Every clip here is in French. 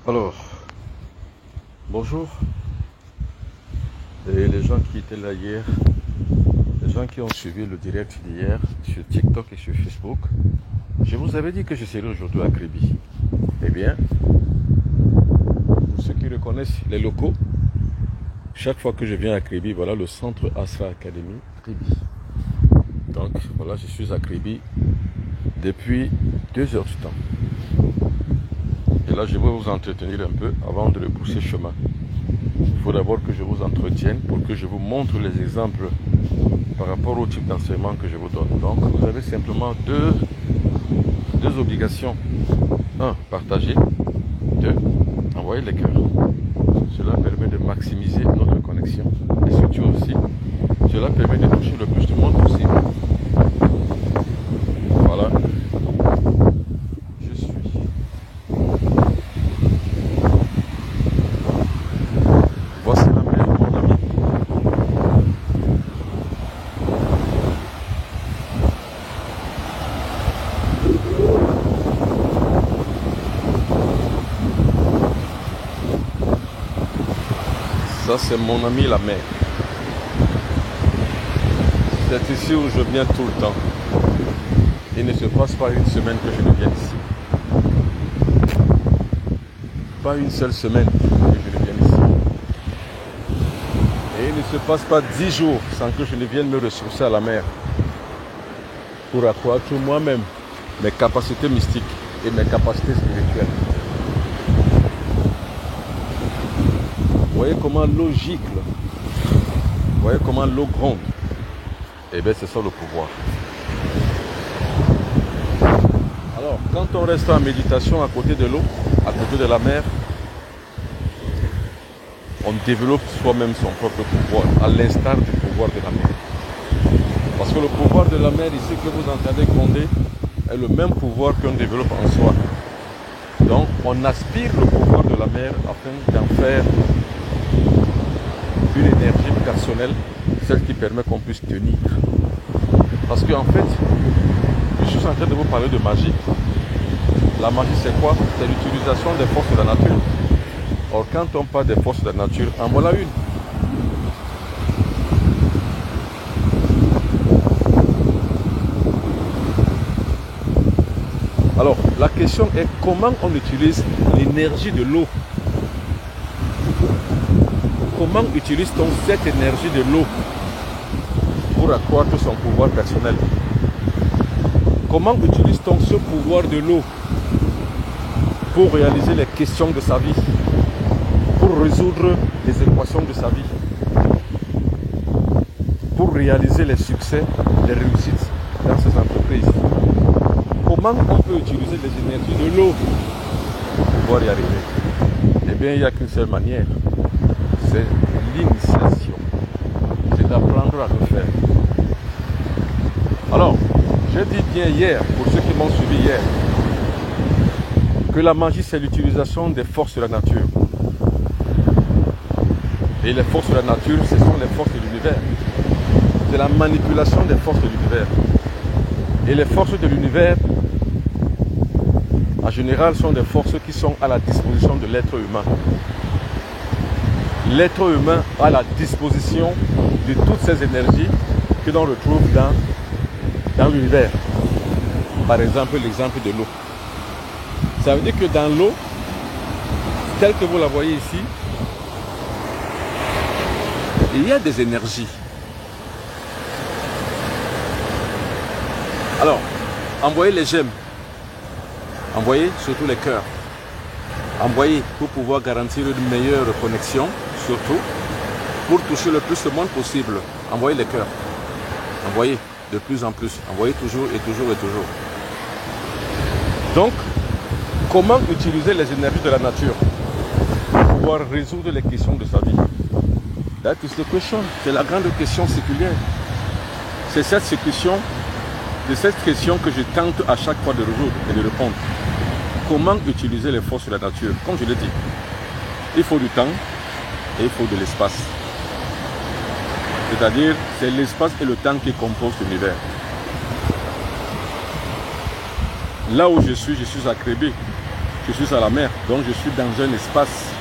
Alors, bonjour. Et les gens qui étaient là hier, les gens qui ont suivi le direct d'hier sur TikTok et sur Facebook, je vous avais dit que je serais aujourd'hui à Kribi. Eh bien, pour ceux qui reconnaissent les locaux, chaque fois que je viens à Kribi, voilà le centre Asra Academy, Kribi. Donc voilà, je suis à Kribi depuis 2 heures du temps. Et là, je vais vous entretenir un peu avant de repousser chemin. Il faut d'abord que je vous entretienne pour que je vous montre les exemples par rapport au type d'enseignement que je vous donne. Donc, vous avez simplement deux obligations. 1. Partager. 2. Envoyer les cœurs. Cela permet de maximiser notre connexion. Et surtout aussi, cela permet de toucher le plus de monde possible. Voilà. Je suis. Voici la mer, mon ami. Ça, c'est mon ami la mer. C'est ici où je viens tout le temps. Il ne se passe pas une semaine que je ne viens ici. Pas une seule semaine que je ne viens ici. Et il ne se passe pas 10 jours sans que je ne vienne me ressourcer à la mer pour accroître moi-même mes capacités mystiques et mes capacités spirituelles. Vous voyez comment l'eau gicle. Vous voyez comment l'eau gronde. Eh bien, c'est ça le pouvoir. Alors, quand on reste en méditation à côté de l'eau, à côté de la mer, on développe soi-même son propre pouvoir, à l'instar du pouvoir de la mer. Parce que le pouvoir de la mer, ici que vous entendez gronder, est le même pouvoir qu'on développe en soi. Donc, on aspire le pouvoir de la mer afin d'en faire une énergie personnelle, celle qui permet qu'on puisse tenir. Parce qu'en fait, je suis en train de vous parler de magie. La magie, c'est quoi? C'est l'utilisation des forces de la nature. Or, quand on parle des forces de la nature, en voilà une. Alors, la question est comment on utilise l'énergie de l'eau? Comment utilise-t-on cette énergie de l'eau pour accroître son pouvoir personnel? Comment utilise-t-on ce pouvoir de l'eau pour réaliser les questions de sa vie, pour résoudre les équations de sa vie, pour réaliser les succès, les réussites dans ses entreprises? Comment on peut utiliser les énergies de l'eau pour pouvoir y arriver? Eh bien, il n'y a qu'une seule manière. C'est l'initiation. C'est d'apprendre à le faire. Alors, j'ai dit bien hier, pour ceux qui m'ont suivi hier, que la magie, c'est l'utilisation des forces de la nature. Et les forces de la nature, ce sont les forces de l'univers. C'est la manipulation des forces de l'univers. Et les forces de l'univers, en général, sont des forces qui sont à la disposition de l'être humain. L'être humain a la disposition de toutes ces énergies que l'on retrouve dans l'univers. Par exemple, l'exemple de l'eau. Ça veut dire que dans l'eau, telle que vous la voyez ici, il y a des énergies. Alors, envoyez les gemmes. Envoyez surtout les cœurs. Envoyez pour pouvoir garantir une meilleure connexion, surtout pour toucher le plus de monde possible. Envoyez les cœurs. Envoyez de plus en plus. Envoyez toujours et toujours et toujours. Donc, comment utiliser les énergies de la nature pour pouvoir résoudre les questions de sa vie? That is the question. C'est la grande question séculière. C'est cette question que je tente à chaque fois de résoudre et de répondre. Comment utiliser les forces de la nature? Comme je l'ai dit, il faut du temps et il faut de l'espace. C'est-à-dire, c'est l'espace et le temps qui composent l'univers. Là où je suis à Kribi. je suis à la mer, donc je suis dans un espace.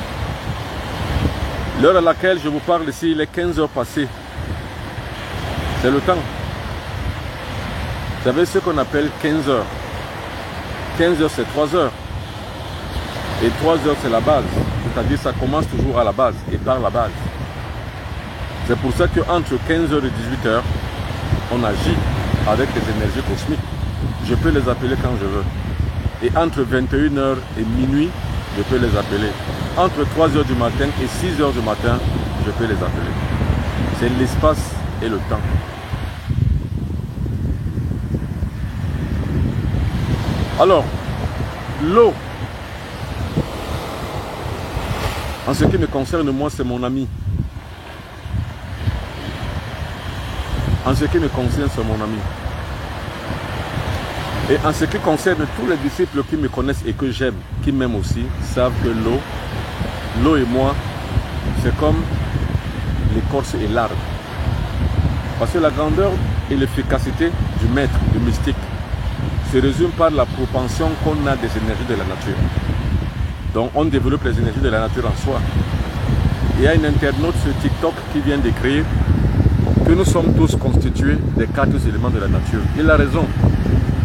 L'heure à laquelle je vous parle ici, il est 15 heures passées. C'est le temps. Vous savez ce qu'on appelle 15 heures. 15 heures, c'est 3 heures. Et 3 heures, c'est la base. C'est-à-dire ça commence toujours à la base et par la base. C'est pour ça qu'entre 15 heures et 18 heures, on agit avec les énergies cosmiques. Je peux les appeler quand je veux. Et entre 21 heures et minuit, je peux les appeler. Entre 3 heures du matin et 6 heures du matin, je peux les appeler. C'est l'espace et le temps. Alors, l'eau, en ce qui me concerne, moi, c'est mon ami. En ce qui me concerne, c'est mon ami. Et en ce qui concerne tous les disciples qui me connaissent et que j'aime, qui m'aiment aussi, savent que l'eau et moi, c'est comme l'écorce et l'arbre. Parce que la grandeur et l'efficacité du maître, du mystique, se résume par la propension qu'on a des énergies de la nature. Donc on développe les énergies de la nature en soi. Il y a un internaute sur TikTok qui vient d'écrire que nous sommes tous constitués des 4 éléments de la nature. Il a raison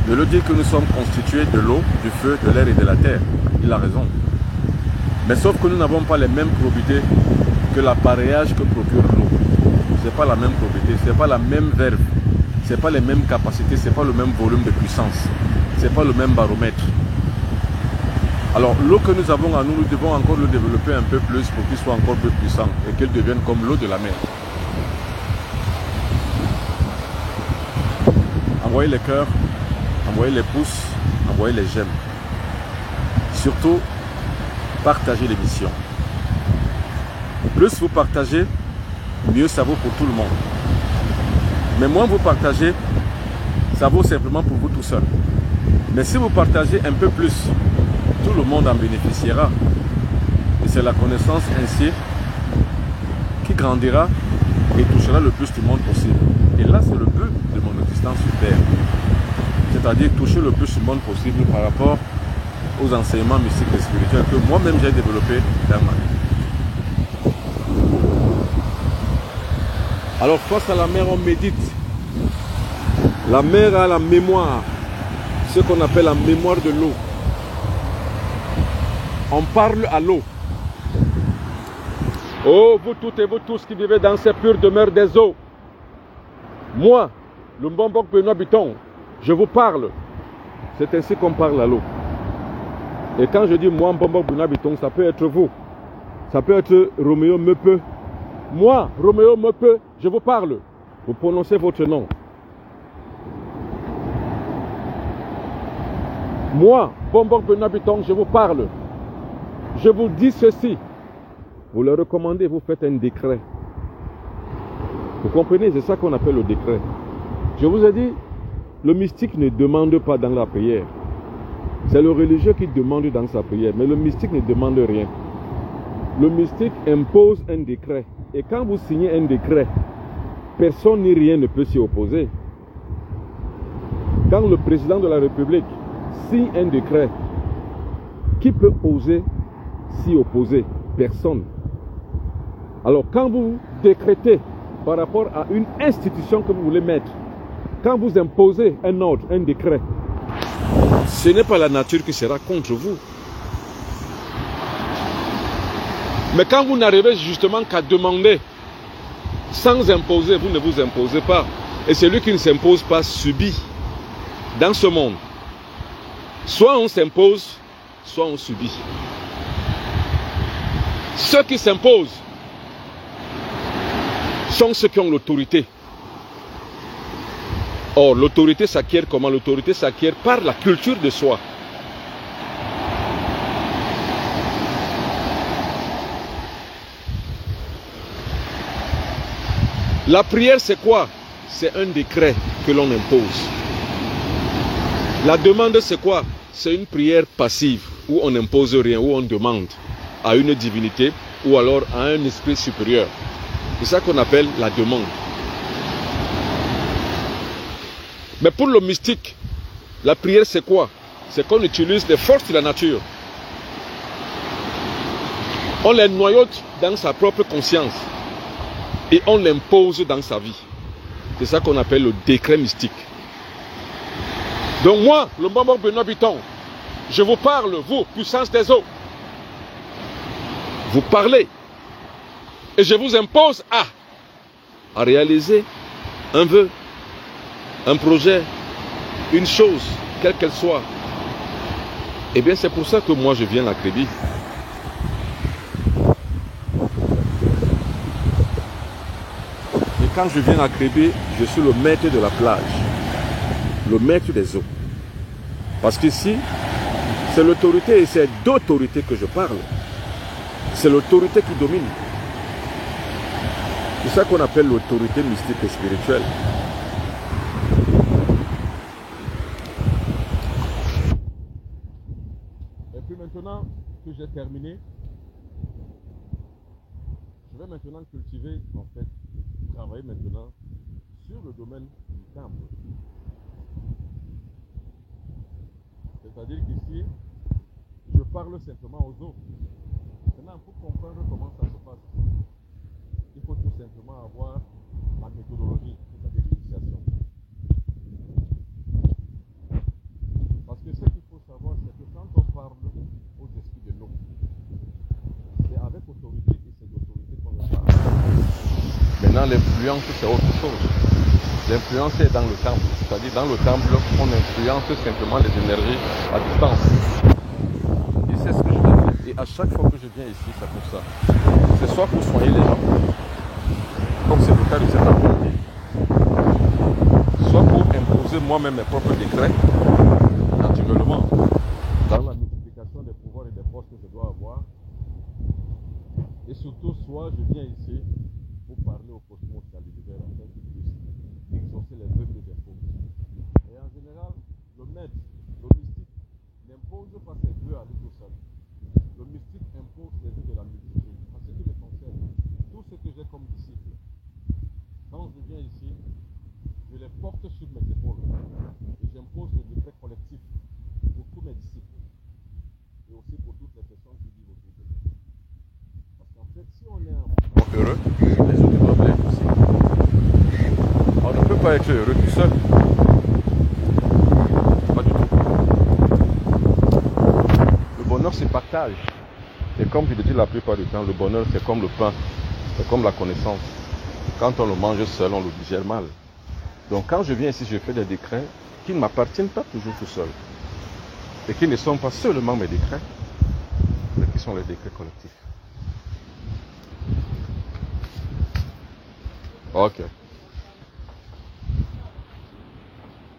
de le dire que nous sommes constitués de l'eau, du feu, de l'air et de la terre. Il a raison. Mais sauf que nous n'avons pas les mêmes propriétés que l'appareillage que procure l'eau. Ce n'est pas la même propriété, ce n'est pas la même verve, ce n'est pas les mêmes capacités, ce n'est pas le même volume de puissance, ce n'est pas le même baromètre. Alors l'eau que nous avons en nous, nous devons encore le développer un peu plus pour qu'il soit encore plus puissant et qu'il devienne comme l'eau de la mer. Envoyez les cœurs, envoyez les pouces, envoyez les j'aime. Surtout, partagez l'émission. Plus vous partagez, mieux ça vaut pour tout le monde. Mais moins vous partagez, ça vaut simplement pour vous tout seul. Mais si vous partagez un peu plus, tout le monde en bénéficiera. Et c'est la connaissance ainsi qui grandira et touchera le plus de monde possible. Et là, c'est le but de mon existence sur Terre. C'est-à-dire toucher le plus de monde possible par rapport aux enseignements mystiques et spirituels que moi-même j'ai développés dans ma vie. Alors face à la mer, on médite. La mer a la mémoire, ce qu'on appelle la mémoire de l'eau. On parle à l'eau. Oh, vous toutes et vous tous qui vivez dans ces pures demeures des eaux. Moi, le Mbombok Benoît Bitton, je vous parle. C'est ainsi qu'on parle à l'eau. Et quand je dis moi, Mbombok Benoît Bitton, ça peut être vous. Ça peut être Roméo Mepe. Moi, Roméo Mepe, je vous parle. Vous prononcez votre nom. Moi, Mbombok Benoît Bitton, je vous parle. Je vous dis ceci. Vous le recommandez, vous faites un décret. Vous comprenez, c'est ça qu'on appelle le décret. Je vous ai dit, le mystique ne demande pas dans la prière. C'est le religieux qui demande dans sa prière, mais le mystique ne demande rien. Le mystique impose un décret. Et quand vous signez un décret, personne ni rien ne peut s'y opposer. Quand le président de la République signe un décret, qui peut oser s'y opposer? Personne. Alors quand vous décrétez par rapport à une institution que vous voulez mettre, quand vous imposez un ordre, un décret, ce n'est pas la nature qui sera contre vous. Mais quand vous n'arrivez justement qu'à demander, sans imposer, vous ne vous imposez pas. Et celui qui ne s'impose pas subit. Dans ce monde, soit on s'impose, soit on subit. Ceux qui s'imposent sont ceux qui ont l'autorité. Or, l'autorité s'acquiert comment? L'autorité s'acquiert par la culture de soi. La prière, c'est quoi? C'est un décret que l'on impose. La demande, c'est quoi? C'est une prière passive où on n'impose rien, où on demande à une divinité ou alors à un esprit supérieur. C'est ça qu'on appelle la demande. Mais pour le mystique, la prière c'est quoi? C'est qu'on utilise les forces de la nature On les noyote dans sa propre conscience et on l'impose dans sa vie. C'est ça qu'on appelle le décret mystique. Donc moi, le Bobo Benoît Bitton, je vous parle, vous, puissance des eaux. Vous parlez et je vous impose à réaliser un vœu, un projet, une chose, quelle qu'elle soit. Eh bien, c'est pour ça que moi, je viens à Crédit. Et quand je viens à Crédit, je suis le maître de la plage, le maître des eaux. Parce qu'ici, c'est l'autorité et c'est d'autorité que je parle. C'est l'autorité qui domine. C'est ça qu'on appelle l'autorité mystique et spirituelle. Et puis maintenant que j'ai terminé, je vais maintenant cultiver, en fait, travailler maintenant sur le domaine du timbre. C'est-à-dire qu'ici, je parle simplement aux autres. Maintenant, pour comprendre comment ça se passe, il faut tout simplement avoir ma méthodologie, c'est-à-dire l'initiation. Parce que ce qu'il faut savoir, c'est que quand on parle aux esprits de l'eau, c'est avec autorité et c'est d'autorité qu'on le parle. Maintenant, l'influence, c'est autre chose. L'influence est dans le temple. C'est-à-dire, dans le temple, on influence simplement les énergies à distance. Et c'est ce que je fais. Et à chaque fois que je viens ici, c'est pour ça. C'est soit pour soigner les gens, comme c'est le cas de cet après-midi, soit pour imposer moi-même mes propres décrets, naturellement, dans la multiplication des pouvoirs et des postes que je dois avoir. Et surtout, soit je viens ici pour parler au cosmos et à l'univers afin qu'ils puissent exaucer les vœux que j'impose. Et en général, le maître, le mystique, n'impose pas ses vœux à lui tout seul. Le mystique impose les vœux de la multitude. En ce qui me concerne, tout ce que j'ai comme disciple, quand je viens ici, je les porte sur mes épaules et j'impose le décret collectif pour tous mes disciples et aussi pour toutes les personnes qui vivent autour de nous. Parce qu'en fait, si on est heureux, les autres doivent l'être aussi. On ne peut pas être heureux tout seul. Pas du tout. Le bonheur se partage. Et comme je le dis la plupart du temps, le bonheur c'est comme le pain, c'est comme la connaissance. Quand on le mange seul, on le digère mal. Donc quand je viens ici, je fais des décrets qui ne m'appartiennent pas toujours tout seul. Et qui ne sont pas seulement mes décrets, mais qui sont les décrets collectifs. Ok.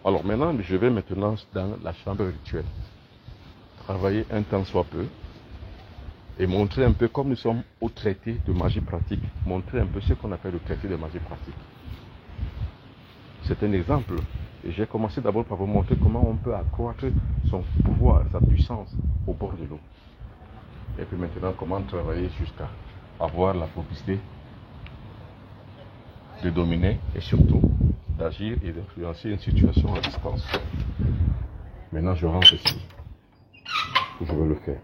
Alors maintenant, je vais maintenant dans la chambre rituelle. Travailler un temps soit peu. Et montrer un peu, comme nous sommes au traité de magie pratique, montrer un peu ce qu'on appelle le traité de magie pratique. C'est un exemple. Et j'ai commencé d'abord par vous montrer comment on peut accroître son pouvoir, sa puissance au bord de l'eau. Et puis maintenant, comment travailler jusqu'à avoir la publicité de dominer et surtout d'agir et d'influencer une situation à distance. Maintenant, je rentre ici. Je veux le faire.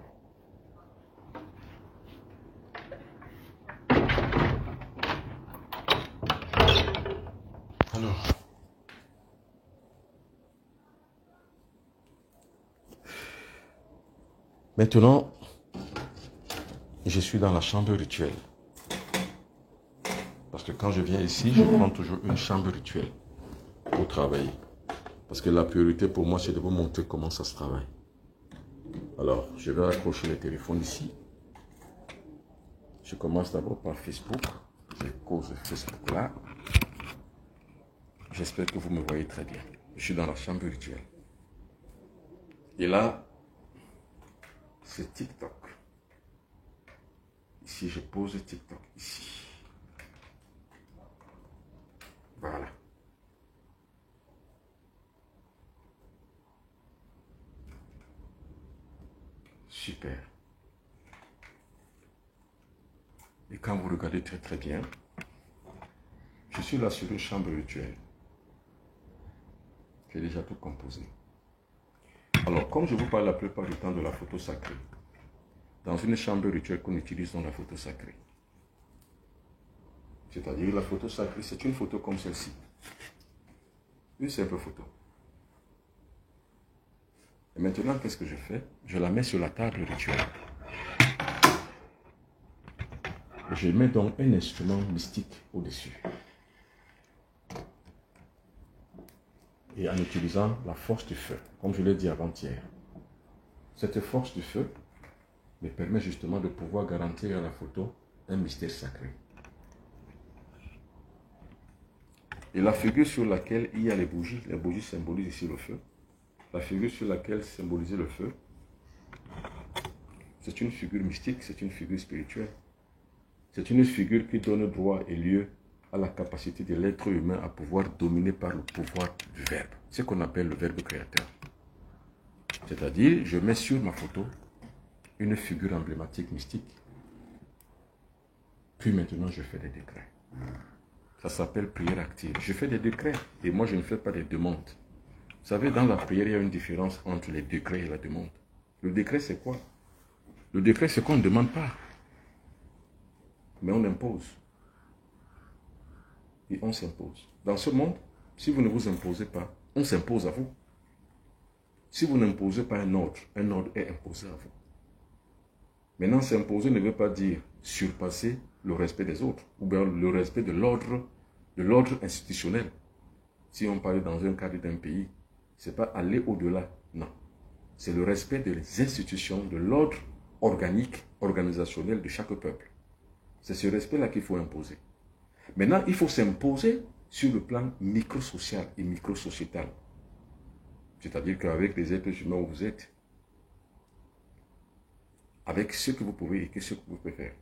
Alors, maintenant, je suis dans la chambre rituelle. Parce que quand je viens ici, je prends toujours une chambre rituelle pour travailler. Parce que la priorité pour moi, c'est de vous montrer comment ça se travaille. Alors, je vais accrocher le téléphone ici. Je commence d'abord par Facebook. Je cause Facebook là. J'espère que vous me voyez très bien. Je suis dans la chambre rituelle. Et là, c'est TikTok. Ici, je pose TikTok. Ici. Voilà. Super. Et quand vous regardez très très bien, je suis là sur une chambre rituelle. J'ai déjà tout composé. Alors, comme je vous parle la plupart du temps de la photo sacrée, dans une chambre rituelle qu'on utilise dans la photo sacrée. C'est-à-dire la photo sacrée, c'est une photo comme celle-ci. Une simple photo. Et maintenant, qu'est-ce que je fais? Je la mets sur la table rituelle. Je mets donc un instrument mystique au-dessus. Et en utilisant la force du feu, comme je l'ai dit avant-hier. Cette force du feu me permet justement de pouvoir garantir à la photo un mystère sacré. Et la figure sur laquelle il y a les bougies symbolisent ici le feu. La figure sur laquelle symbolisait le feu, c'est une figure mystique, c'est une figure spirituelle. C'est une figure qui donne droit et lieu à la capacité de l'être humain à pouvoir dominer par le pouvoir du verbe. Ce qu'on appelle le verbe créateur. C'est-à-dire, je mets sur ma photo une figure emblématique mystique. Puis maintenant, je fais des décrets. Ça s'appelle prière active. Je fais des décrets et moi, je ne fais pas des demandes. Vous savez, dans la prière, il y a une différence entre les décrets et la demande. Le décret, c'est quoi? Le décret, c'est qu'on ne demande pas. Mais on impose. Et on s'impose. Dans ce monde, si vous ne vous imposez pas, on s'impose à vous. Si vous n'imposez pas un ordre est imposé à vous. Maintenant, s'imposer ne veut pas dire surpasser le respect des autres, ou bien le respect de l'ordre institutionnel. Si on parle dans un cadre d'un pays, ce n'est pas aller au-delà, non. C'est le respect des institutions, de l'ordre organique, organisationnel de chaque peuple. C'est ce respect-là qu'il faut imposer. Maintenant, il faut s'imposer sur le plan micro-social et micro-sociétal. C'est-à-dire qu'avec les êtres humains où vous êtes, avec ce que vous pouvez et ce que vous pouvez faire.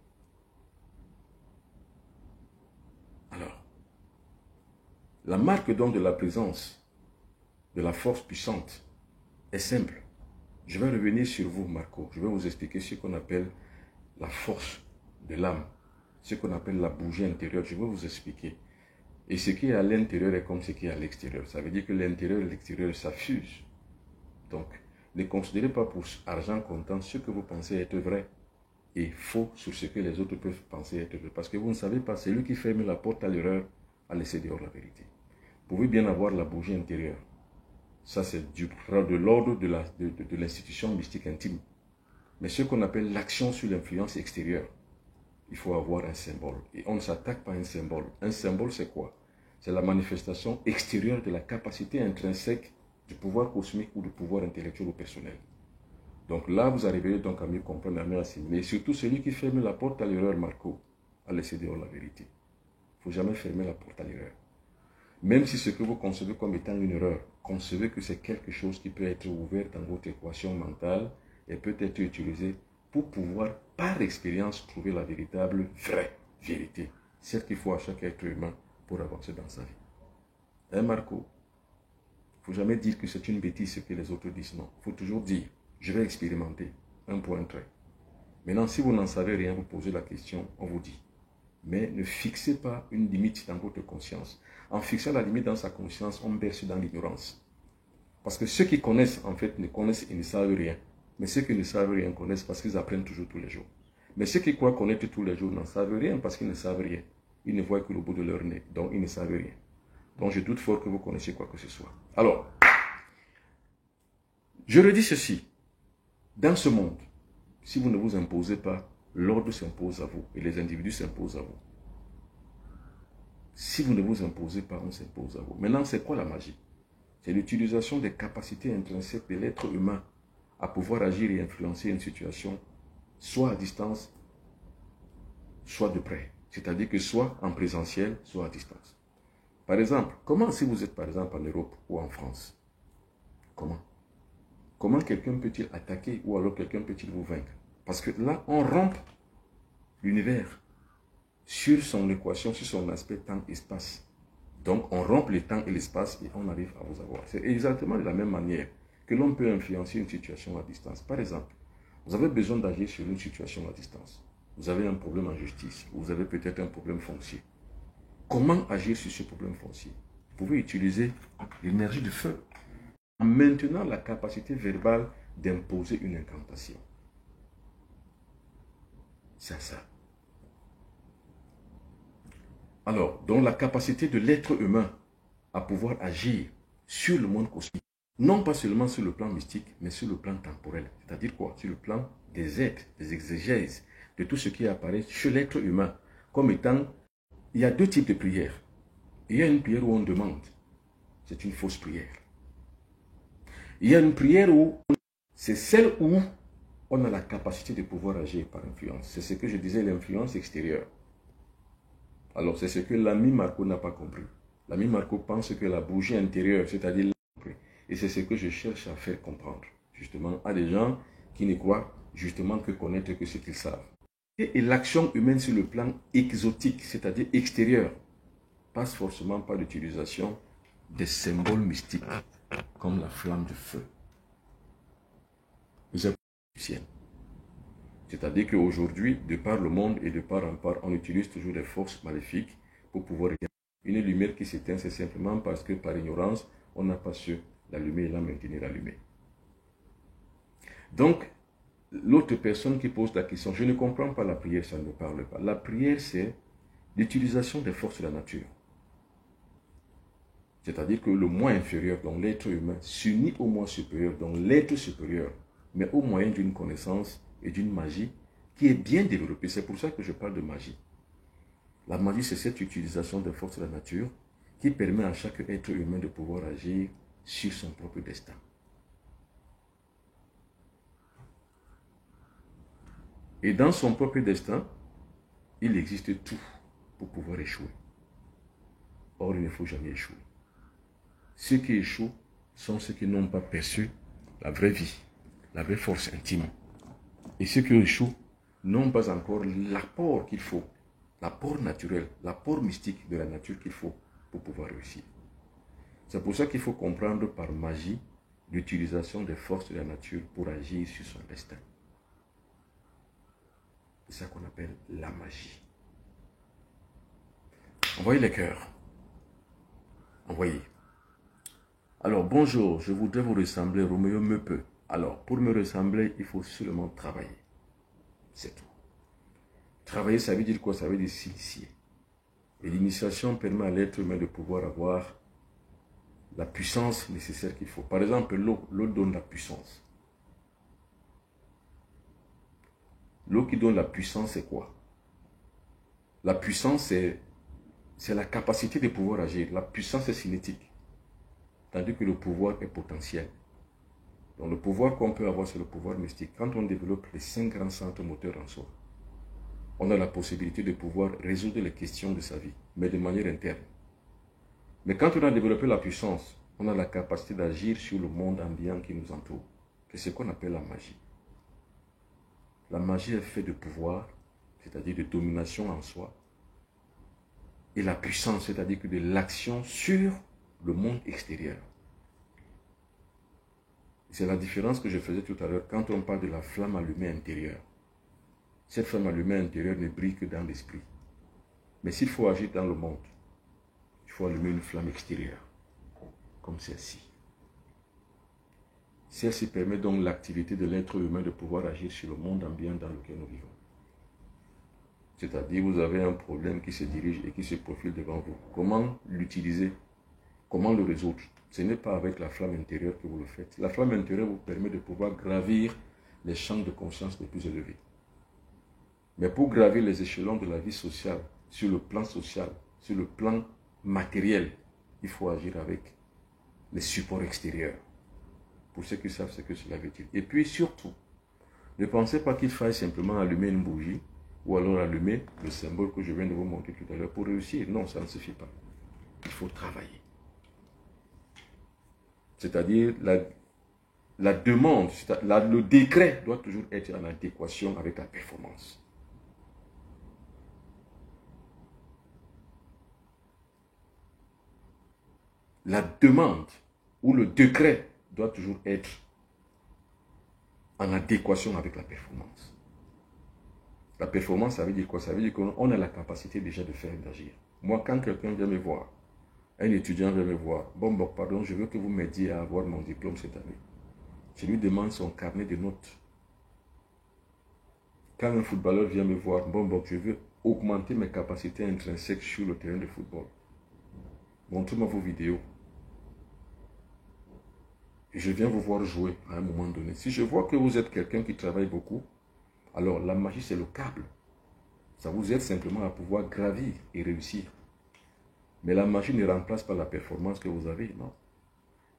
Alors, la marque donc de la présence, de la force puissante, est simple. Je vais revenir sur vous, Marco. Je vais vous expliquer ce qu'on appelle la force de l'âme, ce qu'on appelle la bougie intérieure. Je vais vous expliquer. Et ce qui est à l'intérieur est comme ce qui est à l'extérieur. Ça veut dire que l'intérieur et l'extérieur s'affusent. Donc, ne considérez pas pour argent comptant ce que vous pensez être vrai et faux sur ce que les autres peuvent penser être vrai. Parce que vous ne savez pas, c'est lui qui ferme la porte à l'erreur à laisser dehors la vérité. Vous pouvez bien avoir la bougie intérieure. Ça, c'est de l'ordre de l'institution mystique intime. Mais ce qu'on appelle l'action sur l'influence extérieure, il faut avoir un symbole. Et on ne s'attaque pas à un symbole. Un symbole, c'est quoi? C'est la manifestation extérieure de la capacité intrinsèque du pouvoir cosmique ou du pouvoir intellectuel ou personnel. Donc là, vous arriverez donc à mieux comprendre, à mieux assimiler. Et surtout, celui qui ferme la porte à l'erreur, Marco, a laissé dehors la vérité. Il ne faut jamais fermer la porte à l'erreur. Même si ce que vous concevez comme étant une erreur, concevez que c'est quelque chose qui peut être ouvert dans votre équation mentale et peut être utilisé pour pouvoir, par expérience, trouver la véritable, vraie vérité. Celle qu'il faut à chaque être humain pour avancer dans sa vie. Hein, Marco? Il ne faut jamais dire que c'est une bêtise ce que les autres disent. Non, il faut toujours dire, je vais expérimenter. Un point trait. Maintenant, si vous n'en savez rien, vous posez la question, on vous dit. Mais ne fixez pas une limite dans votre conscience. En fixant la limite dans sa conscience, on berce dans l'ignorance. Parce que ceux qui connaissent, en fait, ne connaissent et ne savent rien. Mais ceux qui ne savent rien connaissent parce qu'ils apprennent toujours tous les jours. Mais ceux qui croient connaître tous les jours n'en savent rien parce qu'ils ne savent rien. Ils ne voient que le bout de leur nez, donc ils ne savent rien. Donc je doute fort que vous connaissiez quoi que ce soit. Alors, je redis ceci. Dans ce monde, si vous ne vous imposez pas, l'ordre s'impose à vous et les individus s'imposent à vous. Si vous ne vous imposez pas, on s'impose à vous. Maintenant, c'est quoi la magie? C'est l'utilisation des capacités intrinsèques de l'être humain à pouvoir agir et influencer une situation, soit à distance, soit de près. C'est-à-dire que soit en présentiel, soit à distance. Par exemple, comment si vous êtes par exemple en Europe ou en France? Comment quelqu'un peut-il attaquer ou alors quelqu'un peut-il vous vaincre? Parce que là, on rompt l'univers sur son équation, sur son aspect temps-espace. Donc, on rompt le temps et l'espace et on arrive à vous avoir. C'est exactement de la même manière que l'on peut influencer une situation à distance. Par exemple, vous avez besoin d'agir sur une situation à distance. Vous avez un problème en justice, vous avez peut-être un problème foncier. Comment agir sur ce problème foncier? Vous pouvez utiliser l'énergie du feu en maintenant la capacité verbale d'imposer une incantation. C'est ça. Alors, donc la capacité de l'être humain à pouvoir agir sur le monde cosmique, non pas seulement sur le plan mystique, mais sur le plan temporel. C'est-à-dire quoi? Sur le plan des êtres, des exégèses, de tout ce qui apparaît chez l'être humain, comme étant, il y a deux types de prières. Il y a une prière où on demande, c'est une fausse prière. Il y a une prière où, c'est celle où on a la capacité de pouvoir agir par influence. C'est ce que je disais, l'influence extérieure. Alors, c'est ce que l'ami Marco n'a pas compris. L'ami Marco pense que la bougie intérieure, c'est-à-dire l'esprit, et c'est ce que je cherche à faire comprendre, justement, à des gens qui ne croient justement que connaître que ce qu'ils savent. Et l'action humaine sur le plan exotique, c'est-à-dire extérieur, passe forcément par l'utilisation des symboles mystiques, comme la flamme de feu. C'est-à-dire qu'aujourd'hui, de par le monde et de part en part, on utilise toujours des forces maléfiques pour pouvoir éteindre. Une lumière qui s'éteint, c'est simplement parce que par ignorance, on n'a pas su l'allumer et la maintenir allumée. Donc, l'autre personne qui pose la question, je ne comprends pas la prière, ça ne me parle pas. La prière, c'est l'utilisation des forces de la nature. C'est-à-dire que le moi inférieur, donc l'être humain, s'unit au moi supérieur, donc l'être supérieur, mais au moyen d'une connaissance et d'une magie qui est bien développée. C'est pour ça que je parle de magie. La magie, c'est cette utilisation des forces de la nature qui permet à chaque être humain de pouvoir agir sur son propre destin. Et dans son propre destin, il existe tout pour pouvoir échouer. Or, il ne faut jamais échouer. Ceux qui échouent sont ceux qui n'ont pas perçu la vraie vie, la vraie force intime. Et ceux qui échouent n'ont pas encore l'apport qu'il faut, l'apport naturel, l'apport mystique de la nature qu'il faut pour pouvoir réussir. C'est pour ça qu'il faut comprendre par magie l'utilisation des forces de la nature pour agir sur son destin. C'est ça qu'on appelle la magie. Envoyez les cœurs. Envoyez. Alors, bonjour, je voudrais vous ressembler, Roméo me peut. Alors, pour me ressembler, il faut seulement travailler. C'est tout. Travailler, ça veut dire quoi? Ça veut dire s'initier. Et l'initiation permet à l'être humain de pouvoir avoir la puissance nécessaire qu'il faut. Par exemple, l'eau donne la puissance. L'eau qui donne la puissance, c'est quoi? La puissance, c'est la capacité de pouvoir agir. La puissance est cinétique. Tandis que le pouvoir est potentiel. Donc le pouvoir qu'on peut avoir, c'est le pouvoir mystique. Quand on développe les 5 grands centres moteurs en soi, on a la possibilité de pouvoir résoudre les questions de sa vie, mais de manière interne. Mais quand on a développé la puissance, on a la capacité d'agir sur le monde ambiant qui nous entoure. C'est ce qu'on appelle la magie. La magie est faite de pouvoir, c'est-à-dire de domination en soi, et la puissance, c'est-à-dire que de l'action sur le monde extérieur. C'est la différence que je faisais tout à l'heure quand on parle de la flamme allumée intérieure. Cette flamme allumée intérieure ne brille que dans l'esprit. Mais s'il faut agir dans le monde, il faut allumer une flamme extérieure, comme celle-ci. Celle-ci permet donc l'activité de l'être humain de pouvoir agir sur le monde ambiant dans lequel nous vivons. C'est-à-dire, vous avez un problème qui se dirige et qui se profile devant vous. Comment l'utiliser? Comment le résoudre? Ce n'est pas avec la flamme intérieure que vous le faites. La flamme intérieure vous permet de pouvoir gravir les champs de conscience les plus élevés. Mais pour gravir les échelons de la vie sociale, sur le plan social, sur le plan matériel, il faut agir avec les supports extérieurs. Pour ceux qui savent ce que cela veut dire. Et puis surtout, ne pensez pas qu'il faille simplement allumer une bougie ou alors allumer le symbole que je viens de vous montrer tout à l'heure pour réussir. Non, ça ne suffit pas. Il faut travailler. C'est-à-dire la demande, le décret doit toujours être en adéquation avec la performance. La demande ou le décret doit toujours être en adéquation avec la performance. La performance, ça veut dire quoi? Ça veut dire qu'on a la capacité déjà de faire, d'agir. Moi, quand quelqu'un vient me voir, un étudiant vient me voir, bon, pardon, je veux que vous m'aidiez à avoir mon diplôme cette année. Je lui demande son carnet de notes. Quand un footballeur vient me voir, bon, je veux augmenter mes capacités intrinsèques sur le terrain de football. Montrez-moi vos vidéos. Et je viens vous voir jouer à un moment donné. Si je vois que vous êtes quelqu'un qui travaille beaucoup, alors la magie, c'est le câble. Ça vous aide simplement à pouvoir gravir et réussir. Mais la magie ne remplace pas la performance que vous avez, non.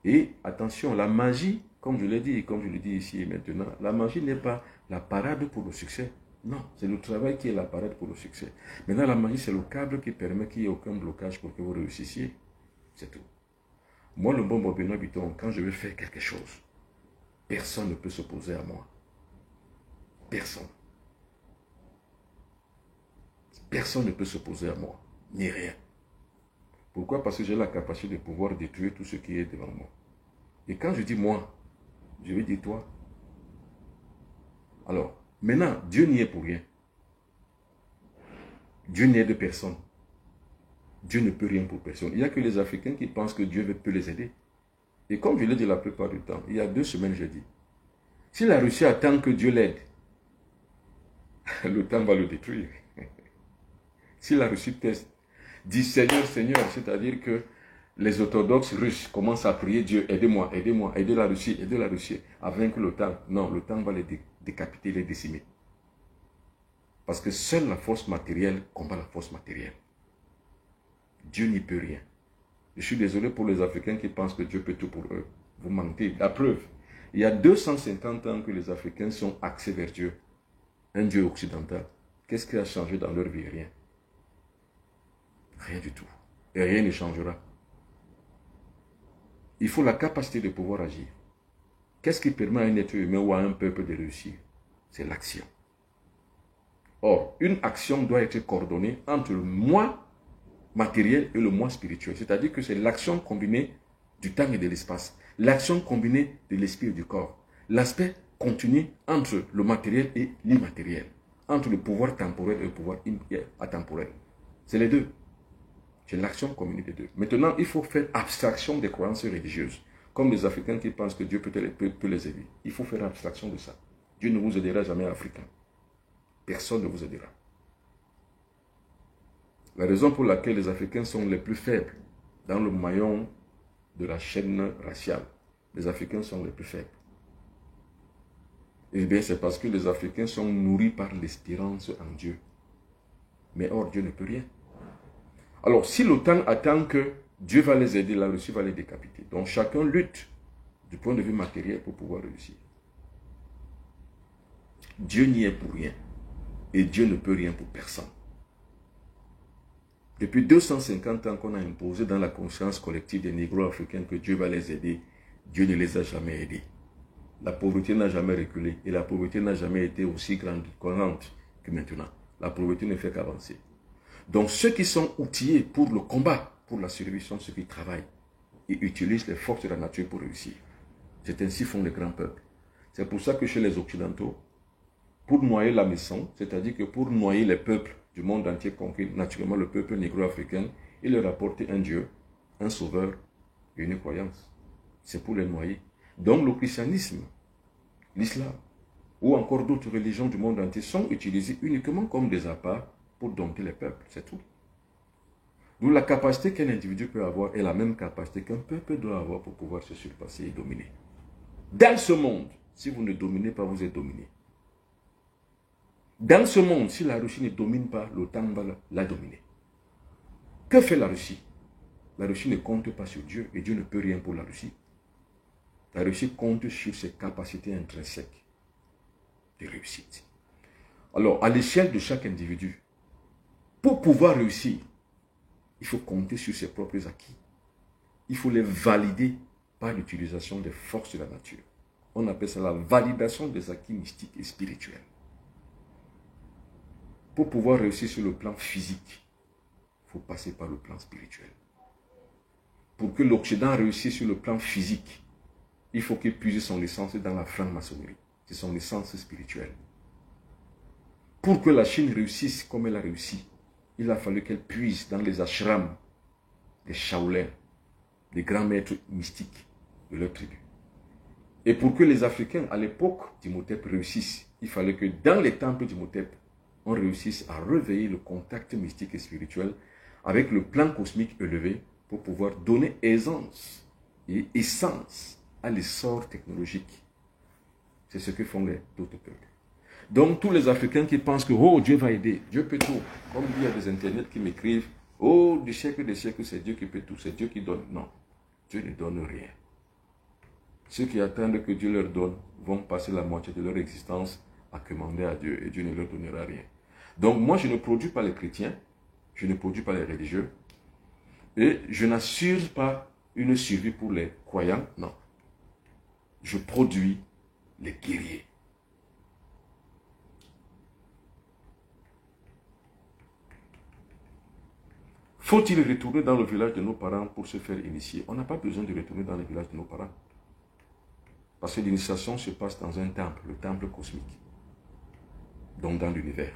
Et attention, la magie, comme je l'ai dit et comme je le dis ici et maintenant, la magie n'est pas la parade pour le succès. Non, c'est le travail qui est la parade pour le succès. Maintenant, la magie, c'est le câble qui permet qu'il n'y ait aucun blocage pour que vous réussissiez. C'est tout. Moi, le bon Benoît Bitton, quand je veux faire quelque chose, personne ne peut s'opposer à moi. Personne. Personne ne peut s'opposer à moi, ni rien. Pourquoi? Parce que j'ai la capacité de pouvoir détruire tout ce qui est devant moi. Et quand je dis moi, je vais dire toi. Alors, maintenant, Dieu n'y est pour rien. Dieu n'y est de personne. Dieu ne peut rien pour personne. Il n'y a que les Africains qui pensent que Dieu peut les aider. Et comme je l'ai dit la plupart du temps, il y a 2 semaines, j'ai dit, si la Russie attend que Dieu l'aide, le temps va le détruire. Si la Russie teste, dit Seigneur, Seigneur, c'est-à-dire que les orthodoxes russes commencent à prier Dieu, aidez-moi, aidez-moi, aidez la Russie à vaincre l'OTAN. Non, l'OTAN va les décapiter, les décimer. Parce que seule la force matérielle combat la force matérielle. Dieu n'y peut rien. Je suis désolé pour les Africains qui pensent que Dieu peut tout pour eux. Vous mentez. La preuve, il y a 250 ans que les Africains sont axés vers Dieu. Un Dieu occidental. Qu'est-ce qui a changé dans leur vie? Rien. Rien du tout. Et rien ne changera. Il faut la capacité de pouvoir agir. Qu'est-ce qui permet à un être humain ou à un peuple de réussir? C'est l'action. Or, une action doit être coordonnée entre le moi matériel et le moi spirituel. C'est-à-dire que c'est l'action combinée du temps et de l'espace. L'action combinée de l'esprit et du corps. L'aspect continu entre le matériel et l'immatériel. Entre le pouvoir temporel et le pouvoir atemporel. C'est les deux. C'est l'action combinée des deux. Maintenant, il faut faire abstraction des croyances religieuses. Comme les Africains qui pensent que Dieu peut les aider. Il faut faire abstraction de ça. Dieu ne vous aidera jamais, Africain. Personne ne vous aidera. La raison pour laquelle les Africains sont les plus faibles dans le maillon de la chaîne raciale, les Africains sont les plus faibles. Eh bien, c'est parce que les Africains sont nourris par l'espérance en Dieu. Mais or, Dieu ne peut rien. Alors, si l'OTAN attend que Dieu va les aider, la Russie va les décapiter. Donc, chacun lutte du point de vue matériel pour pouvoir réussir. Dieu n'y est pour rien. Et Dieu ne peut rien pour personne. Depuis 250 ans qu'on a imposé dans la conscience collective des négro-africains que Dieu va les aider, Dieu ne les a jamais aidés. La pauvreté n'a jamais reculé et la pauvreté n'a jamais été aussi grande que maintenant. La pauvreté ne fait qu'avancer. Donc ceux qui sont outillés pour le combat, pour la survie, sont ceux qui travaillent et utilisent les forces de la nature pour réussir. C'est ainsi font les grands peuples. C'est pour ça que chez les Occidentaux, pour noyer la maison, c'est-à-dire que pour noyer les peuples du monde entier conquis, naturellement le peuple négro-africain, il leur apportait un Dieu, un sauveur et une croyance. C'est pour les noyer. Donc le christianisme, l'islam, ou encore d'autres religions du monde entier sont utilisées uniquement comme des appâts pour dompter les peuples, c'est tout. D'où la capacité qu'un individu peut avoir est la même capacité qu'un peuple doit avoir pour pouvoir se surpasser et dominer. Dans ce monde, si vous ne dominez pas, vous êtes dominé. Dans ce monde, si la Russie ne domine pas, l'OTAN va la dominer. Que fait la Russie? La Russie ne compte pas sur Dieu et Dieu ne peut rien pour la Russie. La Russie compte sur ses capacités intrinsèques de réussite. Alors, à l'échelle de chaque individu, pour pouvoir réussir, il faut compter sur ses propres acquis. Il faut les valider par l'utilisation des forces de la nature. On appelle ça la validation des acquis mystiques et spirituels. Pour pouvoir réussir sur le plan physique, il faut passer par le plan spirituel. Pour que l'Occident réussisse sur le plan physique, il faut qu'il puise son essence dans la franc-maçonnerie. C'est son essence spirituelle. Pour que la Chine réussisse comme elle a réussi, il a fallu qu'elle puise dans les ashrams des Shaolins, des grands maîtres mystiques de leur tribu. Et pour que les Africains, à l'époque d'Imhotep, réussissent, il fallait que dans les temples d'Imhotep, on réussisse à réveiller le contact mystique et spirituel avec le plan cosmique élevé pour pouvoir donner aisance et essence à l'essor technologique. C'est ce que font les autres peuples. Donc, tous les Africains qui pensent que oh, Dieu va aider, Dieu peut tout. Comme il y a des internets qui m'écrivent, oh, des siècles, c'est Dieu qui peut tout, c'est Dieu qui donne. Non, Dieu ne donne rien. Ceux qui attendent que Dieu leur donne vont passer la moitié de leur existence à commander à Dieu et Dieu ne leur donnera rien. Donc, moi, je ne produis pas les chrétiens, je ne produis pas les religieux et je n'assure pas une survie pour les croyants, non. Je produis les guerriers. Faut-il retourner dans le village de nos parents pour se faire initier? On n'a pas besoin de retourner dans le village de nos parents. Parce que l'initiation se passe dans un temple, le temple cosmique. Donc dans l'univers.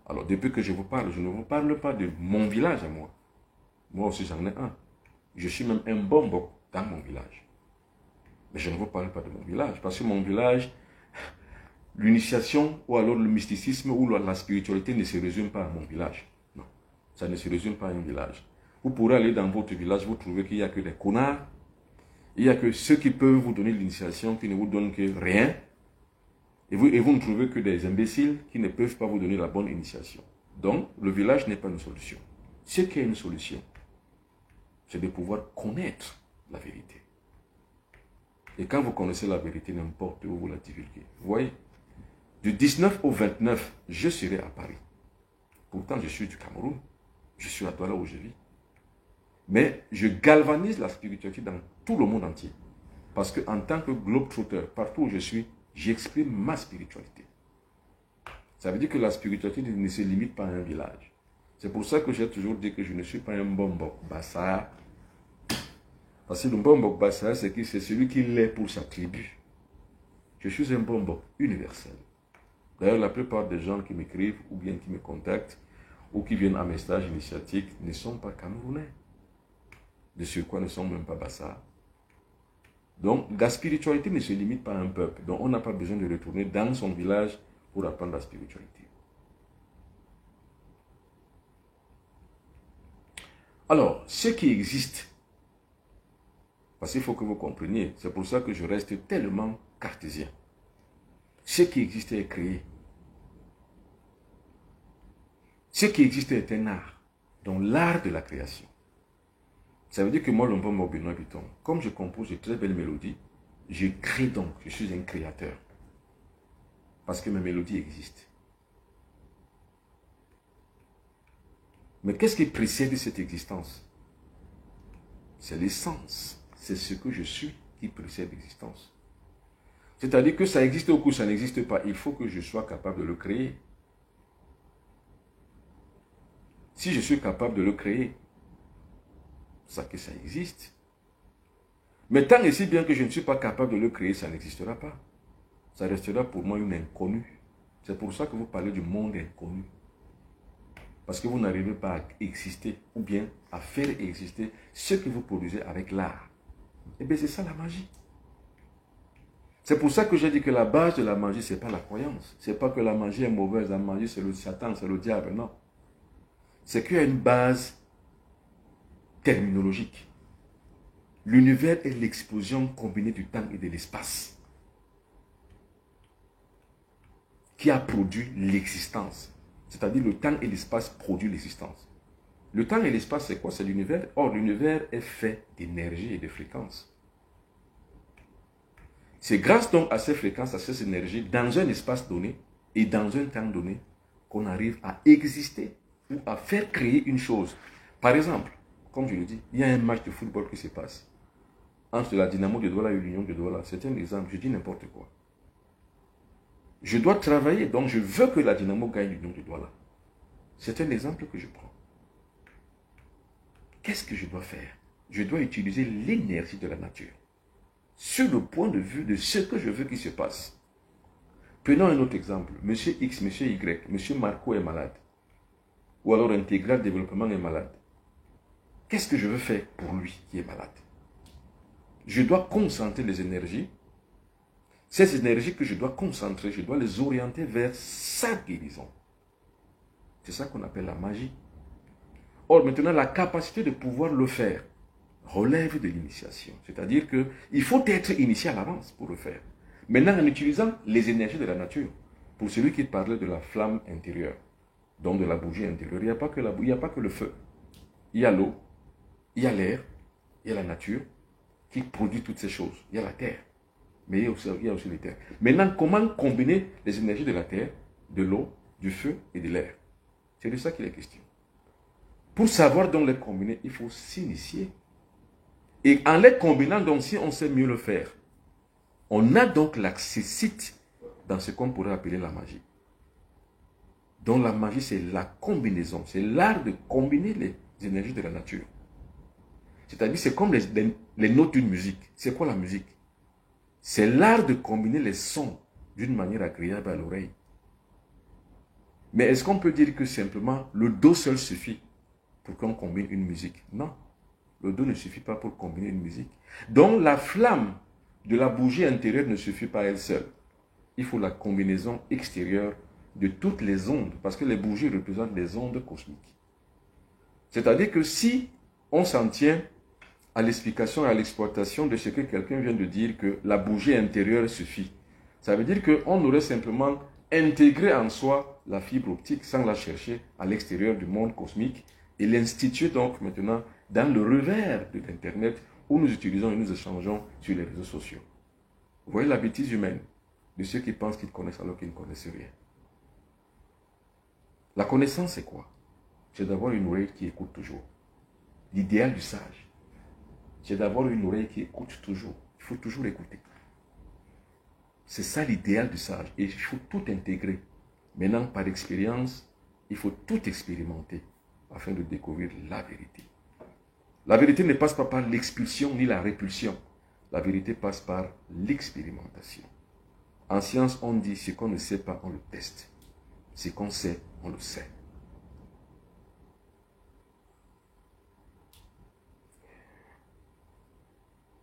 Alors depuis que je vous parle, je ne vous parle pas de mon village à moi. Moi aussi j'en ai un. Je suis même un bonbon dans mon village. Mais je ne vous parle pas de mon village. Parce que mon village, l'initiation ou alors le mysticisme ou la spiritualité ne se résume pas à mon village. Non, ça ne se résume pas à un village. Vous pourrez aller dans votre village, vous trouvez qu'il n'y a que des connards. Il n'y a que ceux qui peuvent vous donner l'initiation, qui ne vous donnent que rien. Et vous ne trouvez que des imbéciles qui ne peuvent pas vous donner la bonne initiation. Donc, le village n'est pas une solution. Ce qui est une solution, c'est de pouvoir connaître la vérité. Et quand vous connaissez la vérité, n'importe où vous la divulguez. Vous voyez, du 19 au 29, je serai à Paris. Pourtant, je suis du Cameroun. Je suis à Douala où je vis. Mais je galvanise la spiritualité dans tout le monde entier. Parce qu'en tant que globe-trotter, partout où je suis, j'exprime ma spiritualité. Ça veut dire que la spiritualité ne se limite pas à un village. C'est pour ça que j'ai toujours dit que je ne suis pas un Mbombo Bassa. Parce que le Mbombo Bassa, c'est celui qui l'est pour sa tribu. Je suis un Mbombo universel. D'ailleurs, la plupart des gens qui m'écrivent ou bien qui me contactent ou qui viennent à mes stages initiatiques ne sont pas camerounais. De surcroît ne sont même pas Bassa. Donc, la spiritualité ne se limite pas à un peuple. Donc, on n'a pas besoin de retourner dans son village pour apprendre la spiritualité. Alors, ce qui existe, parce qu'il faut que vous compreniez, c'est pour ça que je reste tellement cartésien. Ce qui existe est créé. Ce qui existe est un art, donc l'art de la création. Ça veut dire que moi, l'Ombombo Benoît Biton, comme je compose de très belles mélodies, je crée donc, je suis un créateur. Parce que mes mélodies existent. Mais qu'est-ce qui précède cette existence? C'est l'essence. C'est ce que je suis qui précède l'existence. C'est-à-dire que ça existe ou que ça n'existe pas. Il faut que je sois capable de le créer. Si je suis capable de le créer, ça que ça existe. Mais tant et si bien que je ne suis pas capable de le créer, ça n'existera pas. Ça restera pour moi une inconnue. C'est pour ça que vous parlez du monde inconnu. Parce que vous n'arrivez pas à exister ou bien à faire exister ce que vous produisez avec l'art. Et bien c'est ça la magie. C'est pour ça que j'ai dit que la base de la magie, ce n'est pas la croyance. Ce n'est pas que la magie est mauvaise, la magie c'est le Satan, c'est le diable, non. C'est qu'il y a une base terminologique. L'univers est l'explosion combinée du temps et de l'espace qui a produit l'existence. C'est-à-dire le temps et l'espace produisent l'existence. Le temps et l'espace, c'est quoi? C'est l'univers. Or, l'univers est fait d'énergie et de fréquences. C'est grâce donc à ces fréquences, à ces énergies, dans un espace donné et dans un temps donné, qu'on arrive à exister ou à faire créer une chose. Par exemple, comme je le dis, il y a un match de football qui se passe entre la Dynamo de Douala et l'Union de Douala. C'est un exemple, je dis n'importe quoi. Je dois travailler, donc je veux que la Dynamo gagne l'Union de Douala. C'est un exemple que je prends. Qu'est-ce que je dois faire? Je dois utiliser l'énergie de la nature sur le point de vue de ce que je veux qu'il se passe. Prenons un autre exemple. Monsieur X, Monsieur Y, Monsieur Marco est malade. Ou alors Intégral Développement est malade. Qu'est-ce que je veux faire pour lui qui est malade? Je dois concentrer les énergies Ces énergies que je dois concentrer, je dois les orienter vers sa guérison. C'est ça qu'on appelle la magie. Or, maintenant, la capacité de pouvoir le faire relève de l'initiation. C'est-à-dire qu'il faut être initié à l'avance pour le faire. Maintenant, en utilisant les énergies de la nature, pour celui qui parlait de la flamme intérieure, donc de la bougie intérieure, il n'y a pas que le feu. Il y a l'eau, il y a l'air, il y a la nature qui produit toutes ces choses. Il y a la terre, mais il y a aussi les terres. Maintenant, comment combiner les énergies de la terre, de l'eau, du feu et de l'air? C'est de ça qu'il est question. Pour savoir donc les combiner, il faut s'initier. Et en les combinant, donc, si on sait mieux le faire, on a donc l'accessite dans ce qu'on pourrait appeler la magie. Donc la magie, c'est la combinaison, c'est l'art de combiner les énergies de la nature. C'est-à-dire, c'est comme les notes d'une musique. C'est quoi la musique? C'est l'art de combiner les sons d'une manière agréable à l'oreille. Mais est-ce qu'on peut dire que simplement le do seul suffit pour qu'on combine une musique? Non. Le do ne suffit pas pour combiner une musique. Donc la flamme de la bougie intérieure ne suffit pas elle seule. Il faut la combinaison extérieure de toutes les ondes, parce que les bougies représentent les ondes cosmiques. C'est-à-dire que si on s'en tient à l'explication et à l'exploitation de ce que quelqu'un vient de dire, que la bougie intérieure suffit, ça veut dire qu'on aurait simplement intégré en soi la fibre optique sans la chercher à l'extérieur du monde cosmique et l'instituer donc maintenant dans le revers de l'Internet où nous utilisons et nous échangeons sur les réseaux sociaux. Vous voyez la bêtise humaine de ceux qui pensent qu'ils connaissent alors qu'ils ne connaissent rien. La connaissance, c'est quoi? C'est d'avoir une oreille qui écoute toujours. L'idéal du sage, c'est d'avoir une oreille qui écoute toujours. Il faut toujours écouter. C'est ça l'idéal du sage. Et il faut tout intégrer. Maintenant, par expérience, il faut tout expérimenter afin de découvrir la vérité. La vérité ne passe pas par l'expulsion ni la répulsion. La vérité passe par l'expérimentation. En science, on dit ce qu'on ne sait pas, on le teste. Ce qu'on sait, on le sait.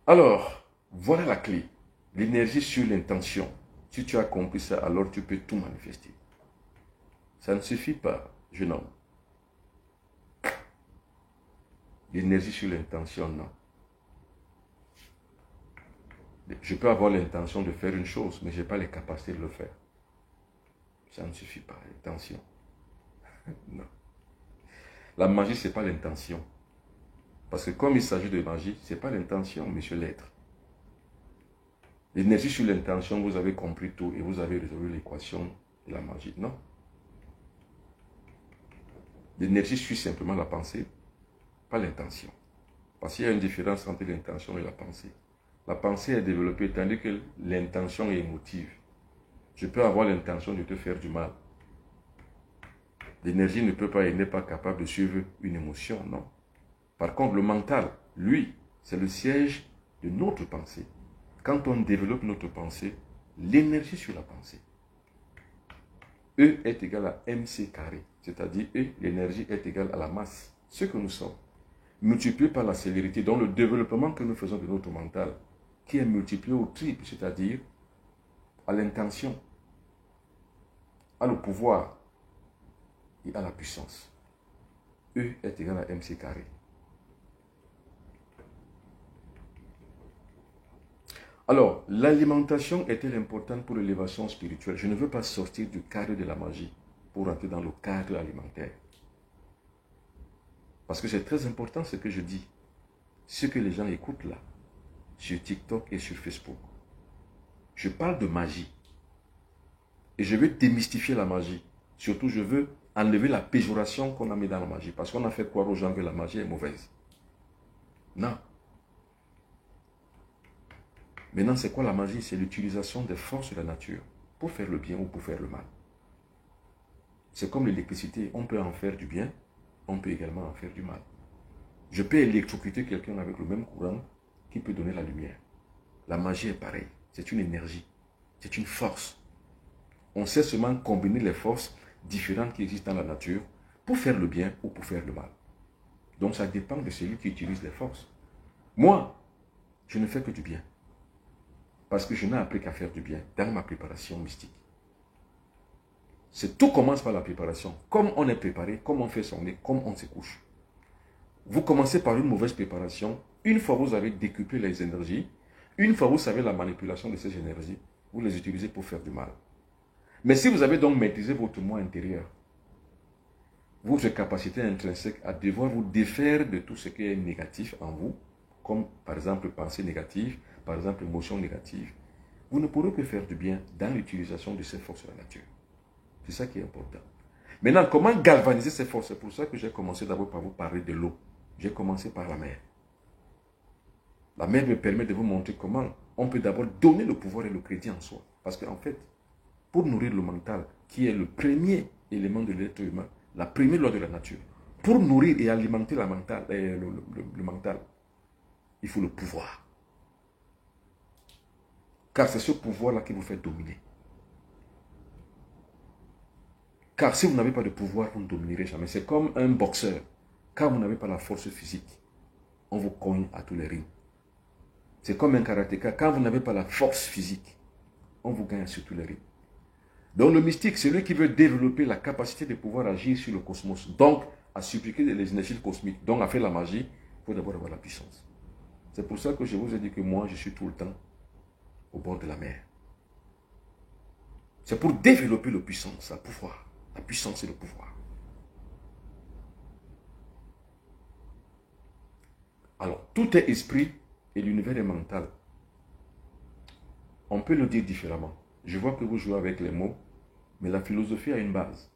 Alors, voilà la clé. L'énergie sur l'intention. Si tu as compris ça, alors tu peux tout manifester. Ça ne suffit pas, jeune homme. L'énergie sur l'intention, non. Je peux avoir l'intention de faire une chose, mais je n'ai pas les capacités de le faire. Ça ne suffit pas, l'intention. Non. La magie, ce n'est pas l'intention. Parce que comme il s'agit de magie, ce n'est pas l'intention, monsieur l'être. L'énergie sur l'intention, vous avez compris tout et vous avez résolu l'équation de la magie. Non. L'énergie suit simplement la pensée, pas l'intention. Parce qu'il y a une différence entre l'intention et la pensée. La pensée est développée tandis que l'intention est émotive. Je peux avoir l'intention de te faire du mal. L'énergie ne peut pas et n'est pas capable de suivre une émotion, non. Par contre, le mental, lui, c'est le siège de notre pensée. Quand on développe notre pensée, l'énergie sur la pensée. E est égal à mc carré, c'est-à-dire E, l'énergie est égale à la masse, ce que nous sommes, multiplié par la célérité, dans le développement que nous faisons de notre mental, qui est multiplié au triple, c'est-à-dire à l'intention, à le pouvoir et à la puissance. E est égal à mc carré. Alors, l'alimentation est-elle importante pour l'élévation spirituelle? Je ne veux pas sortir du cadre de la magie pour entrer dans le cadre alimentaire. Parce que c'est très important ce que je dis. Ce que les gens écoutent là, sur TikTok et sur Facebook. Je parle de magie. Et je veux démystifier la magie. Surtout, je veux enlever la péjoration qu'on a mis dans la magie. Parce qu'on a fait croire aux gens que la magie est mauvaise. Non. Maintenant, c'est quoi la magie? C'est l'utilisation des forces de la nature pour faire le bien ou pour faire le mal. C'est comme l'électricité. On peut en faire du bien, on peut également en faire du mal. Je peux électrocuter quelqu'un avec le même courant qui peut donner la lumière. La magie est pareille. C'est une énergie. C'est une force. On sait seulement combiner les forces différentes qui existent dans la nature pour faire le bien ou pour faire le mal. Donc ça dépend de celui qui utilise les forces. Moi, je ne fais que du bien. Parce que je n'ai appris qu'à faire du bien dans ma préparation mystique. Tout commence par la préparation. Comme on est préparé, comme on fait son nez, comme on se couche. Vous commencez par une mauvaise préparation. Une fois vous avez décuplé les énergies, une fois vous savez la manipulation de ces énergies, vous les utilisez pour faire du mal. Mais si vous avez donc maîtrisé votre moi intérieur, votre capacité intrinsèque à devoir vous défaire de tout ce qui est négatif en vous, comme par exemple pensée négative, par exemple émotion négative, vous ne pourrez que faire du bien dans l'utilisation de ces forces de la nature. C'est ça qui est important. Maintenant, comment galvaniser ces forces? C'est pour ça que j'ai commencé d'abord par vous parler de l'eau. J'ai commencé par la mer. La mer me permet de vous montrer comment on peut d'abord donner le pouvoir et le crédit en soi. Parce qu'en fait, pour nourrir le mental, qui est le premier élément de l'être humain, la première loi de la nature, pour nourrir et alimenter le mental, il faut le pouvoir. Car c'est ce pouvoir-là qui vous fait dominer. Car si vous n'avez pas de pouvoir, vous ne dominerez jamais. C'est comme un boxeur. Quand vous n'avez pas la force physique, on vous cogne à tous les rings. C'est comme un karatéka. Quand vous n'avez pas la force physique, on vous gagne sur tous les rings. Donc le mystique, c'est lui qui veut développer la capacité de pouvoir agir sur le cosmos. Donc, à suppliquer les énergies cosmiques. Donc, à faire la magie, il faut d'abord avoir la puissance. C'est pour ça que je vous ai dit que moi, je suis tout le temps au bord de la mer. C'est pour développer la puissance, le pouvoir. La puissance et le pouvoir. Alors, tout est esprit et l'univers est mental. On peut le dire différemment. Je vois que vous jouez avec les mots, mais la philosophie a une base.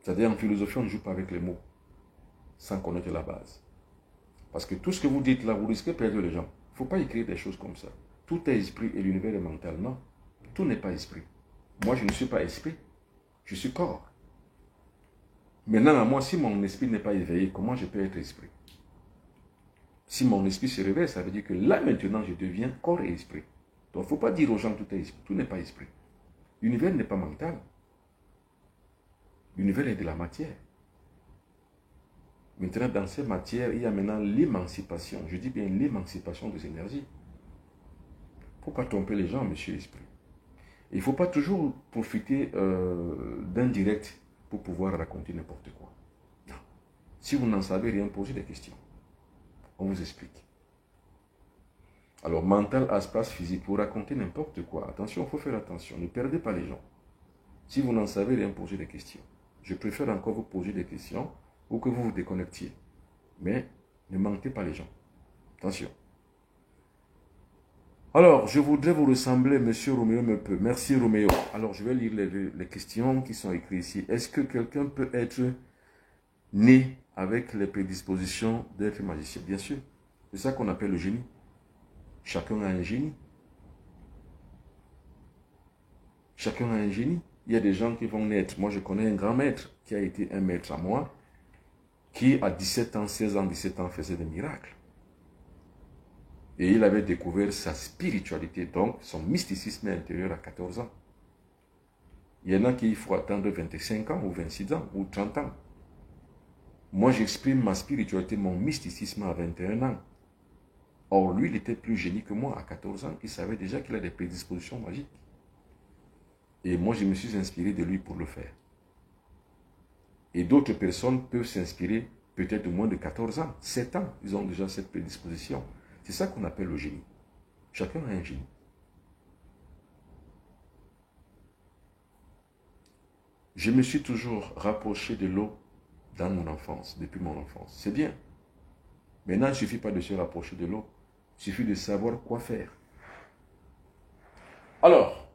C'est-à-dire, en philosophie, on ne joue pas avec les mots sans connaître la base. Parce que tout ce que vous dites là, vous risquez de perdre les gens. Il ne faut pas écrire des choses comme ça. Tout est esprit et l'univers est mental. Non, tout n'est pas esprit. Moi, je ne suis pas esprit. Je suis corps. Maintenant, à moi, si mon esprit n'est pas éveillé, comment je peux être esprit? Si mon esprit se réveille, ça veut dire que là, maintenant, je deviens corps et esprit. Donc, il ne faut pas dire aux gens tout est esprit. Tout n'est pas esprit. L'univers n'est pas mental. L'univers est de la matière. Maintenant, dans ces matières, il y a maintenant l'émancipation. Je dis bien l'émancipation des énergies. Il ne faut pas tromper les gens, monsieur esprit. Il ne faut pas toujours profiter d'un direct pour pouvoir raconter n'importe quoi. Non. Si vous n'en savez rien, posez des questions. On vous explique. Alors, mental, espace, physique, pour raconter n'importe quoi. Attention, il faut faire attention. Ne perdez pas les gens. Si vous n'en savez rien, posez des questions. Je préfère encore vous poser des questions ou que vous vous déconnectiez. Mais ne mentez pas les gens. Attention. Alors, je voudrais vous ressembler, monsieur Roméo me peut. Merci Roméo. Alors, je vais lire les questions qui sont écrites ici. Est-ce que quelqu'un peut être né avec les prédispositions d'être magicien? Bien sûr. C'est ça qu'on appelle le génie. Chacun a un génie. Chacun a un génie. Il y a des gens qui vont naître. Moi, je connais un grand maître qui a été un maître à moi, qui à 17 ans, 16 ans, 17 ans faisait des miracles. Et il avait découvert sa spiritualité, donc son mysticisme intérieur à 14 ans. Il y en a qui il faut attendre 25 ans, ou 26 ans, ou 30 ans. Moi, j'exprime ma spiritualité, mon mysticisme à 21 ans. Or, lui, il était plus génie que moi. À 14 ans, il savait déjà qu'il a des prédispositions magiques. Et moi, je me suis inspiré de lui pour le faire. Et d'autres personnes peuvent s'inspirer peut-être de moins de 14 ans, 7 ans. Ils ont déjà cette prédisposition. C'est ça qu'on appelle le génie. Chacun a un génie. Je me suis toujours rapproché de l'eau dans mon enfance, depuis mon enfance. C'est bien. Maintenant, il ne suffit pas de se rapprocher de l'eau. Il suffit de savoir quoi faire. Alors,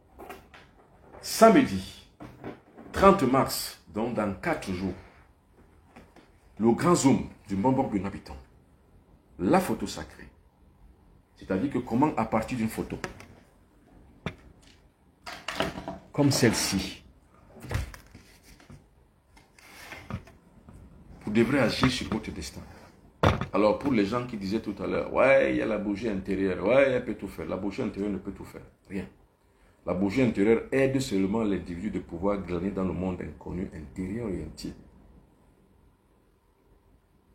samedi 30 mars, donc dans 4 jours, le grand zoom du Mbambok d'un habitant, la photo sacrée. C'est-à-dire que comment, à partir d'une photo, comme celle-ci, vous devrez agir sur votre destin. Alors, pour les gens qui disaient tout à l'heure, ouais, il y a la bougie intérieure, ouais, elle peut tout faire. La bougie intérieure ne peut tout faire. Rien. La bougie intérieure aide seulement l'individu de pouvoir glaner dans le monde inconnu, intérieur et intime.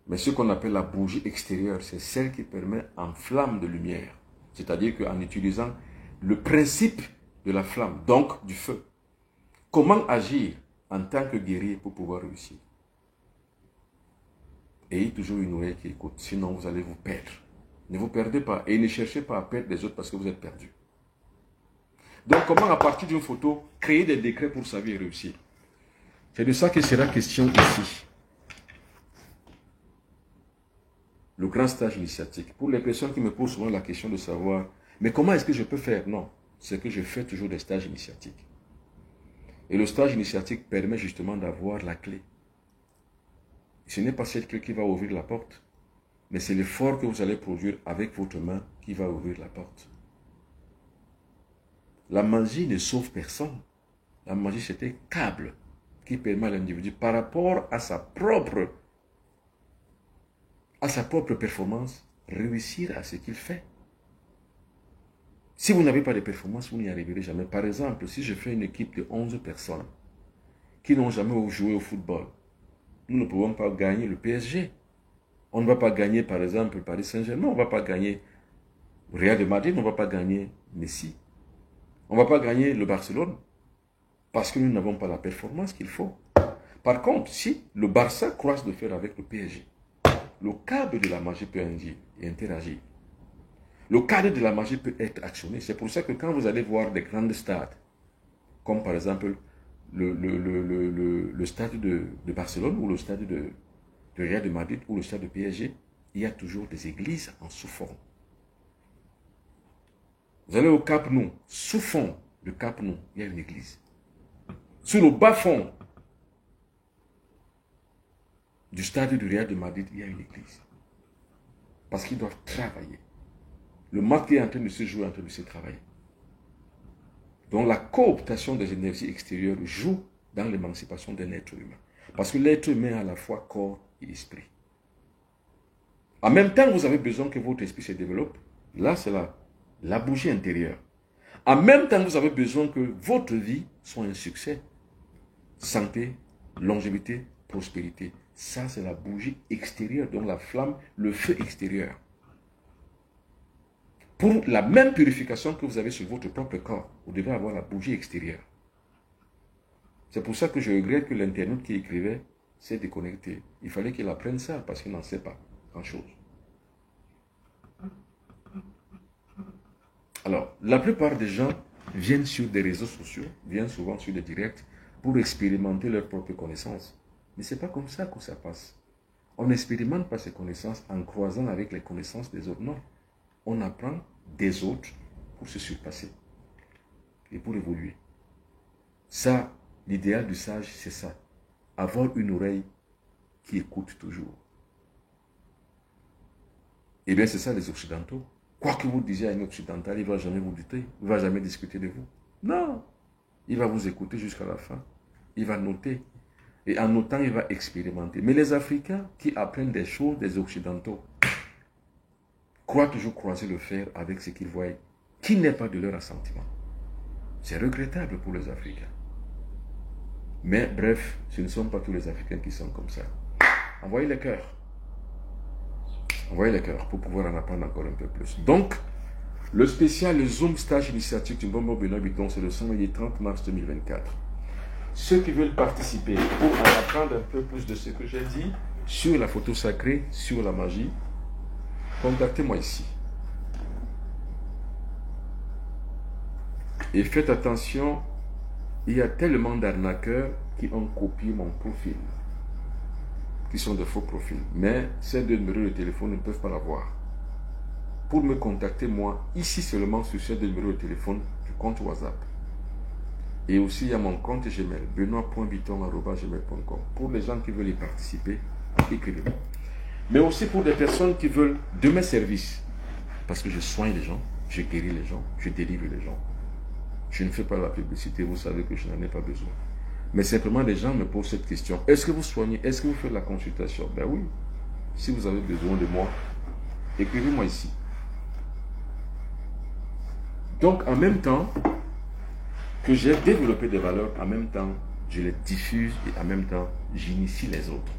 Mais ce qu'on appelle la bougie extérieure, c'est celle qui permet en flamme de lumière C'est-à-dire qu'en utilisant le principe de la flamme, donc du feu. Comment agir en tant que guerrier pour pouvoir réussir? Ayez toujours une oreille qui écoute, sinon vous allez vous perdre. Ne vous perdez pas et ne cherchez pas à perdre les autres parce que vous êtes perdu. Donc, comment à partir d'une photo, créer des décrets pour sa vie et réussir? C'est de ça qu'il sera question ici. Le grand stage initiatique. Pour les personnes qui me posent souvent la question de savoir, mais comment est-ce que je peux faire? Non, c'est que je fais toujours des stages initiatiques. Et le stage initiatique permet justement d'avoir la clé. Ce n'est pas cette clé qui va ouvrir la porte, mais c'est l'effort que vous allez produire avec votre main qui va ouvrir la porte. La magie ne sauve personne. La magie, c'est un câble qui permet à l'individu, par rapport à sa propre performance, réussir à ce qu'il fait. Si vous n'avez pas de performance, vous n'y arriverez jamais. Par exemple, si je fais une équipe de 11 personnes qui n'ont jamais joué au football, nous ne pouvons pas gagner le PSG. On ne va pas gagner, par exemple, le Paris Saint-Germain. On ne va pas gagner Real de Madrid. On ne va pas gagner Messi. On ne va pas gagner le Barcelone. Parce que nous n'avons pas la performance qu'il faut. Par contre, si le Barça croise de fer avec le PSG, le câble de la magie peut interagir. Le cadre de la magie peut être actionné. C'est pour ça que quand vous allez voir des grandes stades, comme par exemple le stade de Barcelone ou le stade de Real de Madrid ou le stade de PSG, il y a toujours des églises en sous-fond. Vous allez au Cap Nou, sous-fond du Cap Nou, il y a une église. Sur le bas-fond du stade du Real de Madrid, il y a une église. Parce qu'ils doivent travailler. Le match qui est en train de se jouer, en train de se travailler. Donc la cooptation des énergies extérieures joue dans l'émancipation d'un être humain. Parce que l'être humain a à la fois corps et esprit. En même temps, vous avez besoin que votre esprit se développe. Là, c'est la bougie intérieure. En même temps, vous avez besoin que votre vie soit un succès. Santé, longévité, prospérité. Ça, c'est la bougie extérieure, donc la flamme, le feu extérieur. Pour la même purification que vous avez sur votre propre corps, vous devez avoir la bougie extérieure. C'est pour ça que je regrette que l'internaute qui écrivait s'est déconnecté. Il fallait qu'il apprenne ça parce qu'il n'en sait pas grand-chose. Alors, la plupart des gens viennent sur des réseaux sociaux, viennent souvent sur des directs pour expérimenter leurs propres connaissances. Mais ce n'est pas comme ça que ça passe. On n'expérimente pas ces connaissances en croisant avec les connaissances des autres. Non. On apprend des autres pour se surpasser et pour évoluer. Ça, l'idéal du sage, c'est ça. Avoir une oreille qui écoute toujours. Eh bien, c'est ça les Occidentaux. Quoi que vous disiez à un Occidental, il ne va jamais vous douter, il ne va jamais discuter de vous. Non. Il va vous écouter jusqu'à la fin. Il va noter. Et en notant, il va expérimenter. Mais les Africains qui apprennent des choses des Occidentaux croient toujours croiser le fer avec ce qu'ils voient, qui n'est pas de leur assentiment. C'est regrettable pour les Africains. Mais bref, ce ne sont pas tous les Africains qui sont comme ça. Envoyez les cœurs. Envoyez les cœurs pour pouvoir en apprendre encore un peu plus. Donc, le spécial, le Zoom Stage Initiatique du Mbombo Benoît Bitton, c'est le samedi 30 mars 2024. Ceux qui veulent participer pour en apprendre un peu plus de ce que j'ai dit sur la photo sacrée, sur la magie, contactez-moi ici. Et faites attention, il y a tellement d'arnaqueurs qui ont copié mon profil, qui sont de faux profils. Mais ces deux numéros de téléphone ne peuvent pas l'avoir. Pour me contacter, moi, ici seulement sur ces deux numéros de téléphone du compte WhatsApp. Et aussi, il y a mon compte Gmail, benoît.bitton@gmail.com. Pour les gens qui veulent y participer, écrivez-moi. Mais aussi pour des personnes qui veulent de mes services. Parce que je soigne les gens, je guéris les gens, je délivre les gens. Je ne fais pas la publicité, vous savez que je n'en ai pas besoin. Mais simplement, les gens me posent cette question. Est-ce que vous soignez? Est-ce que vous faites la consultation? Ben oui. Si vous avez besoin de moi, écrivez-moi ici. Donc, en même temps que j'ai développé des valeurs, en même temps, je les diffuse et en même temps, j'initie les autres.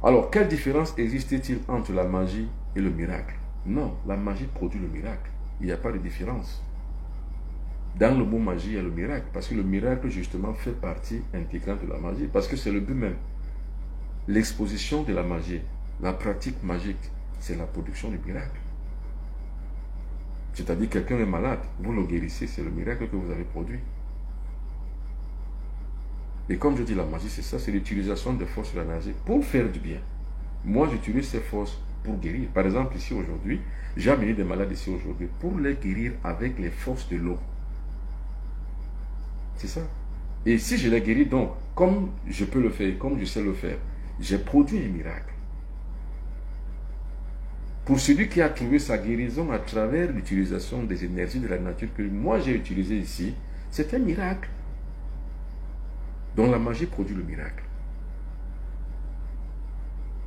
Alors, quelle différence existe-t-il entre la magie et le miracle? Non, la magie produit le miracle. Il n'y a pas de différence. Dans le mot magie, il y a le miracle. Parce que le miracle, justement, fait partie intégrante de la magie. Parce que c'est le but même. L'exposition de la magie, la pratique magique, c'est la production du miracle. C'est-à-dire quelqu'un est malade, vous le guérissez, c'est le miracle que vous avez produit. Et comme je dis, la magie, c'est ça, c'est l'utilisation des forces de la magie pour faire du bien. Moi, j'utilise ces forces pour guérir. Par exemple, ici aujourd'hui, j'ai amené des malades ici aujourd'hui pour les guérir avec les forces de l'eau. C'est ça. Et si je les guéris donc, comme je peux le faire, comme je sais le faire, j'ai produit un miracle. Pour celui qui a trouvé sa guérison à travers l'utilisation des énergies de la nature que moi j'ai utilisées ici, c'est un miracle. Donc la magie produit le miracle.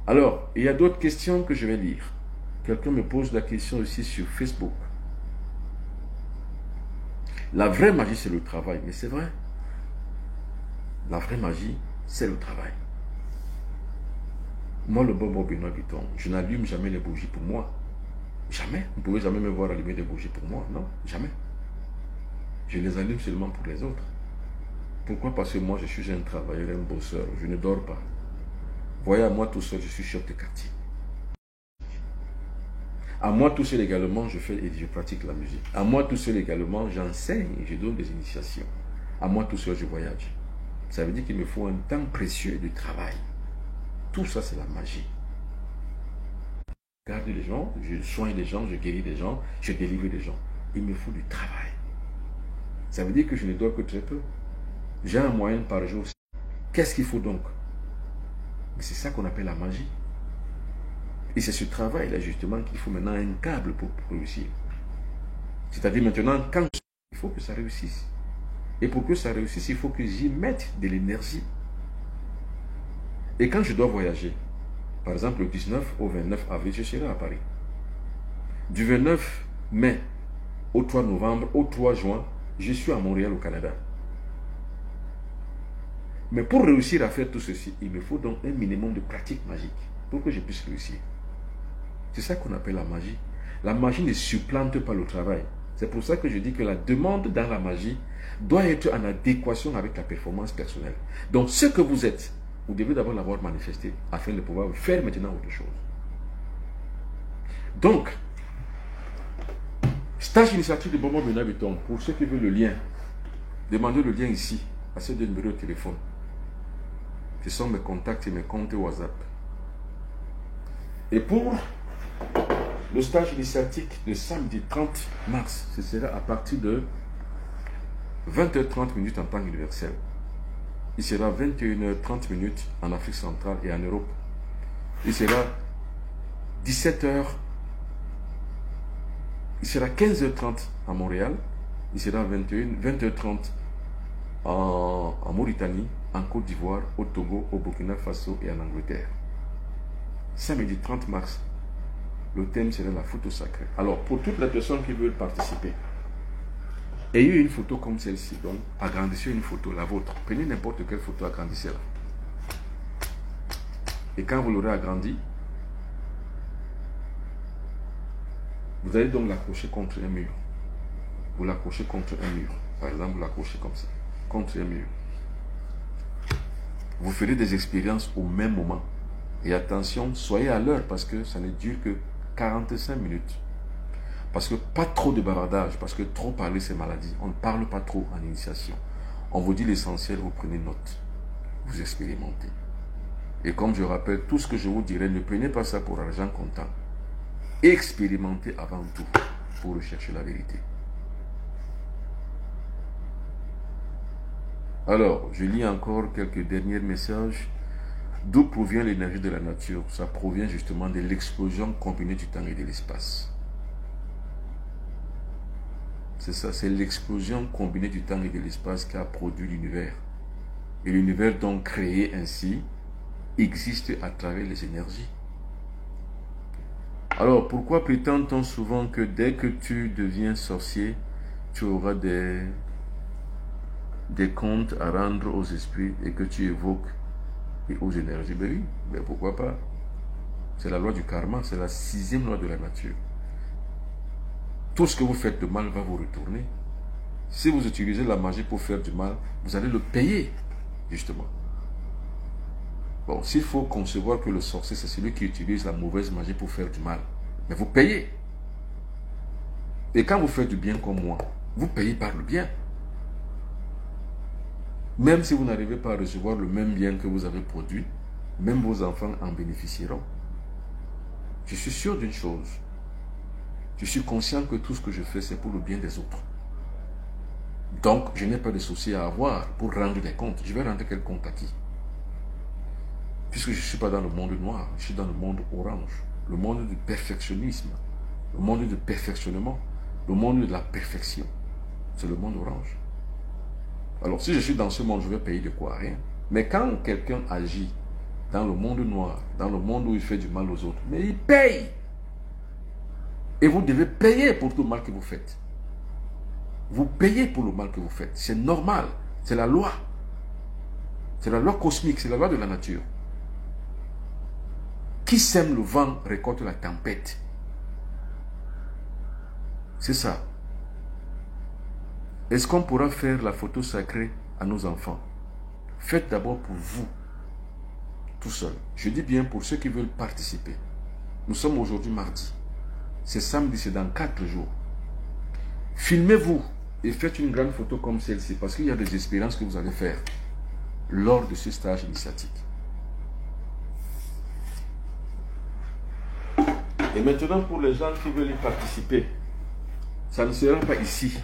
Alors, il y a d'autres questions que je vais lire. Quelqu'un me pose la question aussi sur Facebook. La vraie magie, c'est le travail, mais c'est vrai. La vraie magie, c'est le travail. Moi, le Bobo Benoît Vuitton, je n'allume jamais les bougies pour moi. Jamais. Vous ne pouvez jamais me voir allumer des bougies pour moi. Non, jamais. Je les allume seulement pour les autres. Pourquoi? Parce que moi, je suis un travailleur, un bosseur. Je ne dors pas. Voyez, à moi tout seul, je suis chef de quartier. À moi tout seul également, je pratique la musique. À moi tout seul également, j'enseigne et je donne des initiations. À moi tout seul, je voyage. Ça veut dire qu'il me faut un temps précieux de travail. Tout ça, c'est la magie. Je garde les gens, je soigne les gens, je guéris les gens, je délivre les gens. Il me faut du travail. Ça veut dire que je ne dors que très peu. J'ai un moyen par jour. Qu'est-ce qu'il faut donc? Mais c'est ça qu'on appelle la magie. Et c'est ce travail-là justement qu'il faut maintenant un câble pour réussir. C'est-à-dire maintenant, quand il faut que ça réussisse. Et pour que ça réussisse, il faut que j'y mette de l'énergie. Et quand je dois voyager, par exemple le 19 au 29 avril, je serai à Paris. Du 29 mai au 3 novembre, au 3 juin, je suis à Montréal au Canada. Mais pour réussir à faire tout ceci, il me faut donc un minimum de pratique magique pour que je puisse réussir. C'est ça qu'on appelle la magie. La magie ne supplante pas le travail. C'est pour ça que je dis que la demande dans la magie doit être en adéquation avec la performance personnelle. Donc ce que vous êtes, vous devez d'abord l'avoir manifesté afin de pouvoir faire maintenant autre chose. Donc, stage initiative de Bobo Benoît Vuitton, pour ceux qui veulent le lien, demandez le lien ici, à ce numéro de téléphone. Ce sont mes contacts et mes comptes WhatsApp. Et pour le stage initiatique de samedi 30 mars, ce sera à partir de 20h30 en temps universel. Il sera 21h30 en Afrique centrale et en Europe. Il sera 17h. Il sera 15h30 à Montréal. Il sera 20h30 en Mauritanie, en Côte d'Ivoire, au Togo, au Burkina Faso et en Angleterre. Samedi 30 mars, le thème sera la photo sacrée. Alors, pour toutes les personnes qui veulent participer, ayez une photo comme celle-ci. Donc, agrandissez une photo, la vôtre. Prenez n'importe quelle photo, agrandissez-la. Et quand vous l'aurez agrandie, vous allez donc l'accrocher contre un mur. Vous l'accrochez contre un mur. Par exemple, vous l'accrochez comme ça, contre un mur. Vous ferez des expériences au même moment. Et attention, soyez à l'heure parce que ça ne dure que 45 minutes. Parce que pas trop de bavardage, parce que trop parler c'est maladie. On ne parle pas trop en initiation. On vous dit l'essentiel, vous prenez note. Vous expérimentez. Et comme je rappelle, tout ce que je vous dirai, ne prenez pas ça pour argent comptant. Expérimentez avant tout pour rechercher la vérité. Alors, je lis encore quelques derniers messages. D'où provient l'énergie de la nature? Ça provient justement de l'explosion combinée du temps et de l'espace. C'est ça, c'est l'explosion combinée du temps et de l'espace qui a produit l'univers. Et l'univers donc créé ainsi existe à travers les énergies. Alors, pourquoi prétend-on souvent que dès que tu deviens sorcier, tu auras des comptes à rendre aux esprits et que tu évoques et aux énergies? Ben oui, ben pourquoi pas? C'est la loi du karma, c'est la 6e loi de la nature. Tout ce que vous faites de mal va vous retourner. Si vous utilisez la magie pour faire du mal, vous allez le payer, justement. Bon, s'il faut concevoir que le sorcier, c'est celui qui utilise la mauvaise magie pour faire du mal, mais vous payez. Et quand vous faites du bien comme moi, vous payez par le bien. Même si vous n'arrivez pas à recevoir le même bien que vous avez produit, même vos enfants en bénéficieront. Je suis sûr d'une chose. Je suis conscient que tout ce que je fais, c'est pour le bien des autres. Donc, je n'ai pas de souci à avoir pour rendre des comptes. Je vais rendre quel compte à qui? Puisque je ne suis pas dans le monde noir, je suis dans le monde orange. Le monde du perfectionnisme, le monde du perfectionnement, le monde de la perfection. C'est le monde orange. Alors, si je suis dans ce monde, je vais payer de quoi? Rien. Mais quand quelqu'un agit dans le monde noir, dans le monde où il fait du mal aux autres, mais il paye. Et vous devez payer pour tout le mal que vous faites. Vous payez pour le mal que vous faites. C'est normal. C'est la loi. C'est la loi cosmique. C'est la loi de la nature. Qui sème le vent récolte la tempête. C'est ça. Est-ce qu'on pourra faire la photo sacrée à nos enfants? Faites d'abord pour vous, tout seul. Je dis bien pour ceux qui veulent participer. Nous sommes aujourd'hui mardi. C'est samedi, c'est dans 4 jours. Filmez-vous et faites une grande photo comme celle-ci parce qu'il y a des expériences que vous allez faire lors de ce stage initiatique. Et maintenant, pour les gens qui veulent y participer, ça ne sera pas ici.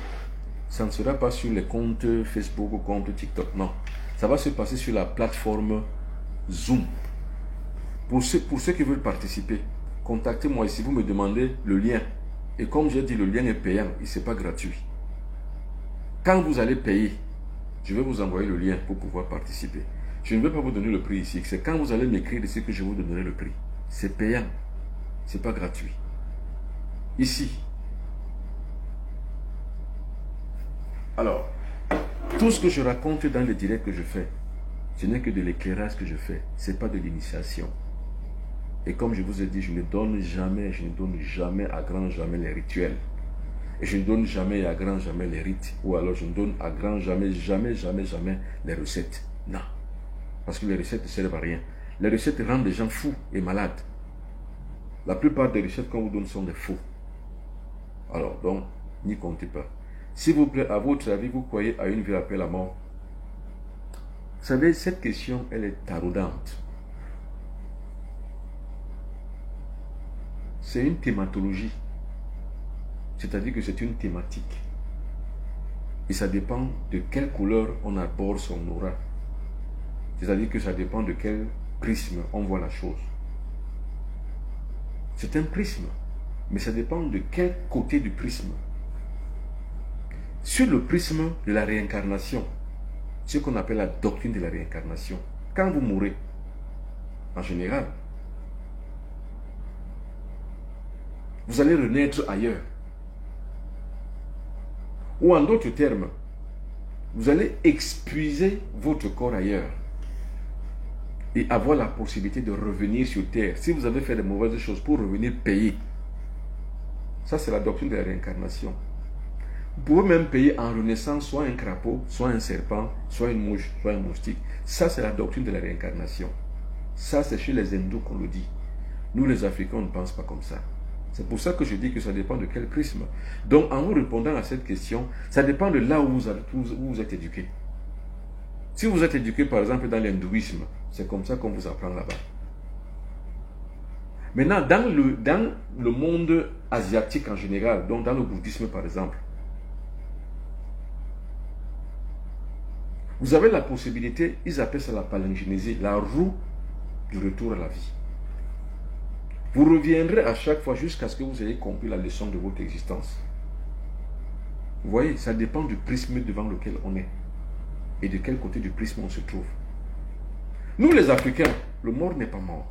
Ça ne sera pas sur les comptes Facebook ou comptes TikTok. Non. Ça va se passer sur la plateforme Zoom. Pour ceux qui veulent participer, contactez-moi ici. Vous me demandez le lien. Et comme j'ai dit, le lien est payant. Il n'est pas gratuit. Quand vous allez payer, je vais vous envoyer le lien pour pouvoir participer. Je ne vais pas vous donner le prix ici. C'est quand vous allez m'écrire ici que je vous donnerai le prix. C'est payant. Ce n'est pas gratuit. Ici. Alors, tout ce que je raconte dans les directs que je fais, ce n'est que de l'éclairage que je fais. Ce n'est pas de l'initiation. Et comme je vous ai dit, je ne donne jamais à grand jamais les rituels. Et je ne donne jamais à grand jamais les rites. Ou alors je ne donne à grand jamais les recettes. Non. Parce que les recettes ne servent à rien. Les recettes rendent les gens fous et malades. La plupart des recettes qu'on vous donne sont des faux. Alors donc, n'y comptez pas. S'il vous plaît, à votre avis, vous croyez à une vie après la mort? Vous savez, cette question, elle est taraudante. C'est une thématologie. C'est-à-dire que c'est une thématique. Et ça dépend de quelle couleur on aborde son aura. C'est-à-dire que ça dépend de quel prisme on voit la chose. C'est un prisme. Mais ça dépend de quel côté du prisme. Sur le prisme de la réincarnation, ce qu'on appelle la doctrine de la réincarnation, quand vous mourrez, en général, vous allez renaître ailleurs. Ou en d'autres termes, vous allez expuiser votre corps ailleurs et avoir la possibilité de revenir sur terre. Si vous avez fait de mauvaises choses, pour revenir payer. Ça, c'est la doctrine de la réincarnation. Vous pouvez même payer en renaissant soit un crapaud, soit un serpent, soit une mouche, soit un moustique. Ça, c'est la doctrine de la réincarnation. Ça, c'est chez les hindous qu'on le dit. Nous, les Africains, on ne pense pas comme ça. C'est pour ça que je dis que ça dépend de quel prisme. Donc, en vous répondant à cette question, ça dépend de là où vous êtes éduqué. Si vous êtes éduqué, par exemple, dans l'hindouisme, c'est comme ça qu'on vous apprend là-bas. Maintenant, dans le monde asiatique en général, donc dans le bouddhisme, par exemple, vous avez la possibilité, ils appellent ça la palingénésie, la roue du retour à la vie. Vous reviendrez à chaque fois jusqu'à ce que vous ayez compris la leçon de votre existence. Vous voyez, ça dépend du prisme devant lequel on est et de quel côté du prisme on se trouve. Nous les Africains, le mort n'est pas mort.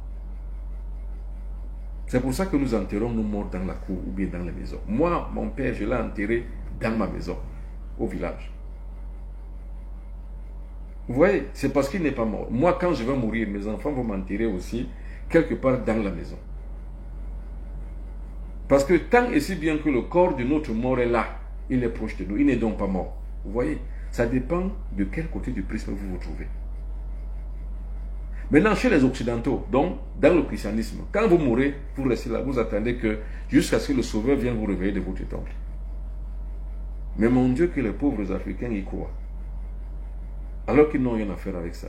C'est pour ça que nous enterrons nos morts dans la cour ou bien dans la maison. Moi, mon père, je l'ai enterré dans ma maison, au village. Vous voyez, c'est parce qu'il n'est pas mort. Moi, quand je vais mourir, mes enfants vont m'enterrer aussi quelque part dans la maison. Parce que tant et si bien que le corps de notre mort est là, il est proche de nous, il n'est donc pas mort. Vous voyez, ça dépend de quel côté du prisme vous vous trouvez. Maintenant, chez les Occidentaux, donc dans le christianisme, quand vous mourrez, vous restez là, vous attendez que jusqu'à ce que le Sauveur vienne vous réveiller de votre tombe. Mais mon Dieu, que les pauvres Africains y croient. Alors qu'ils n'ont rien à faire avec ça.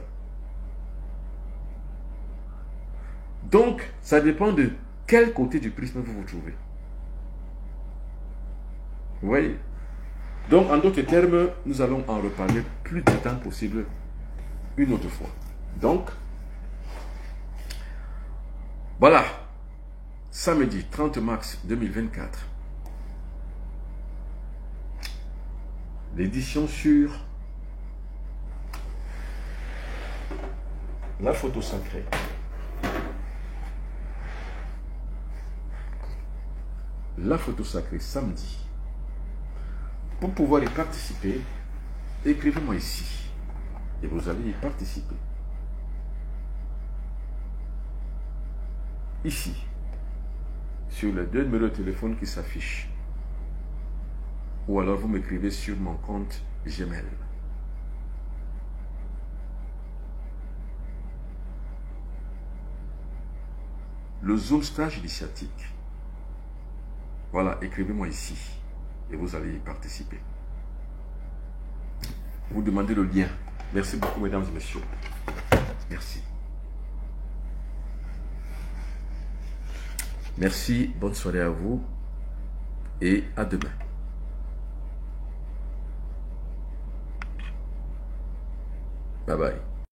Donc, ça dépend de quel côté du prisme vous vous trouvez. Vous voyez? Donc, en d'autres termes, nous allons en reparler plus de temps possible une autre fois. Donc, voilà, samedi 30 mars 2024, l'édition sur la photo sacrée. La photo sacrée samedi. Pour pouvoir y participer, écrivez-moi ici et vous allez y participer. Ici, sur les 2 numéros de téléphone qui s'affichent. Ou alors vous m'écrivez sur mon compte Gmail. Le Zoom stage initiatique. Voilà, écrivez-moi ici et vous allez y participer. Vous demandez le lien. Merci beaucoup, mesdames et messieurs. Merci. Merci, bonne soirée à vous et à demain. Bye bye.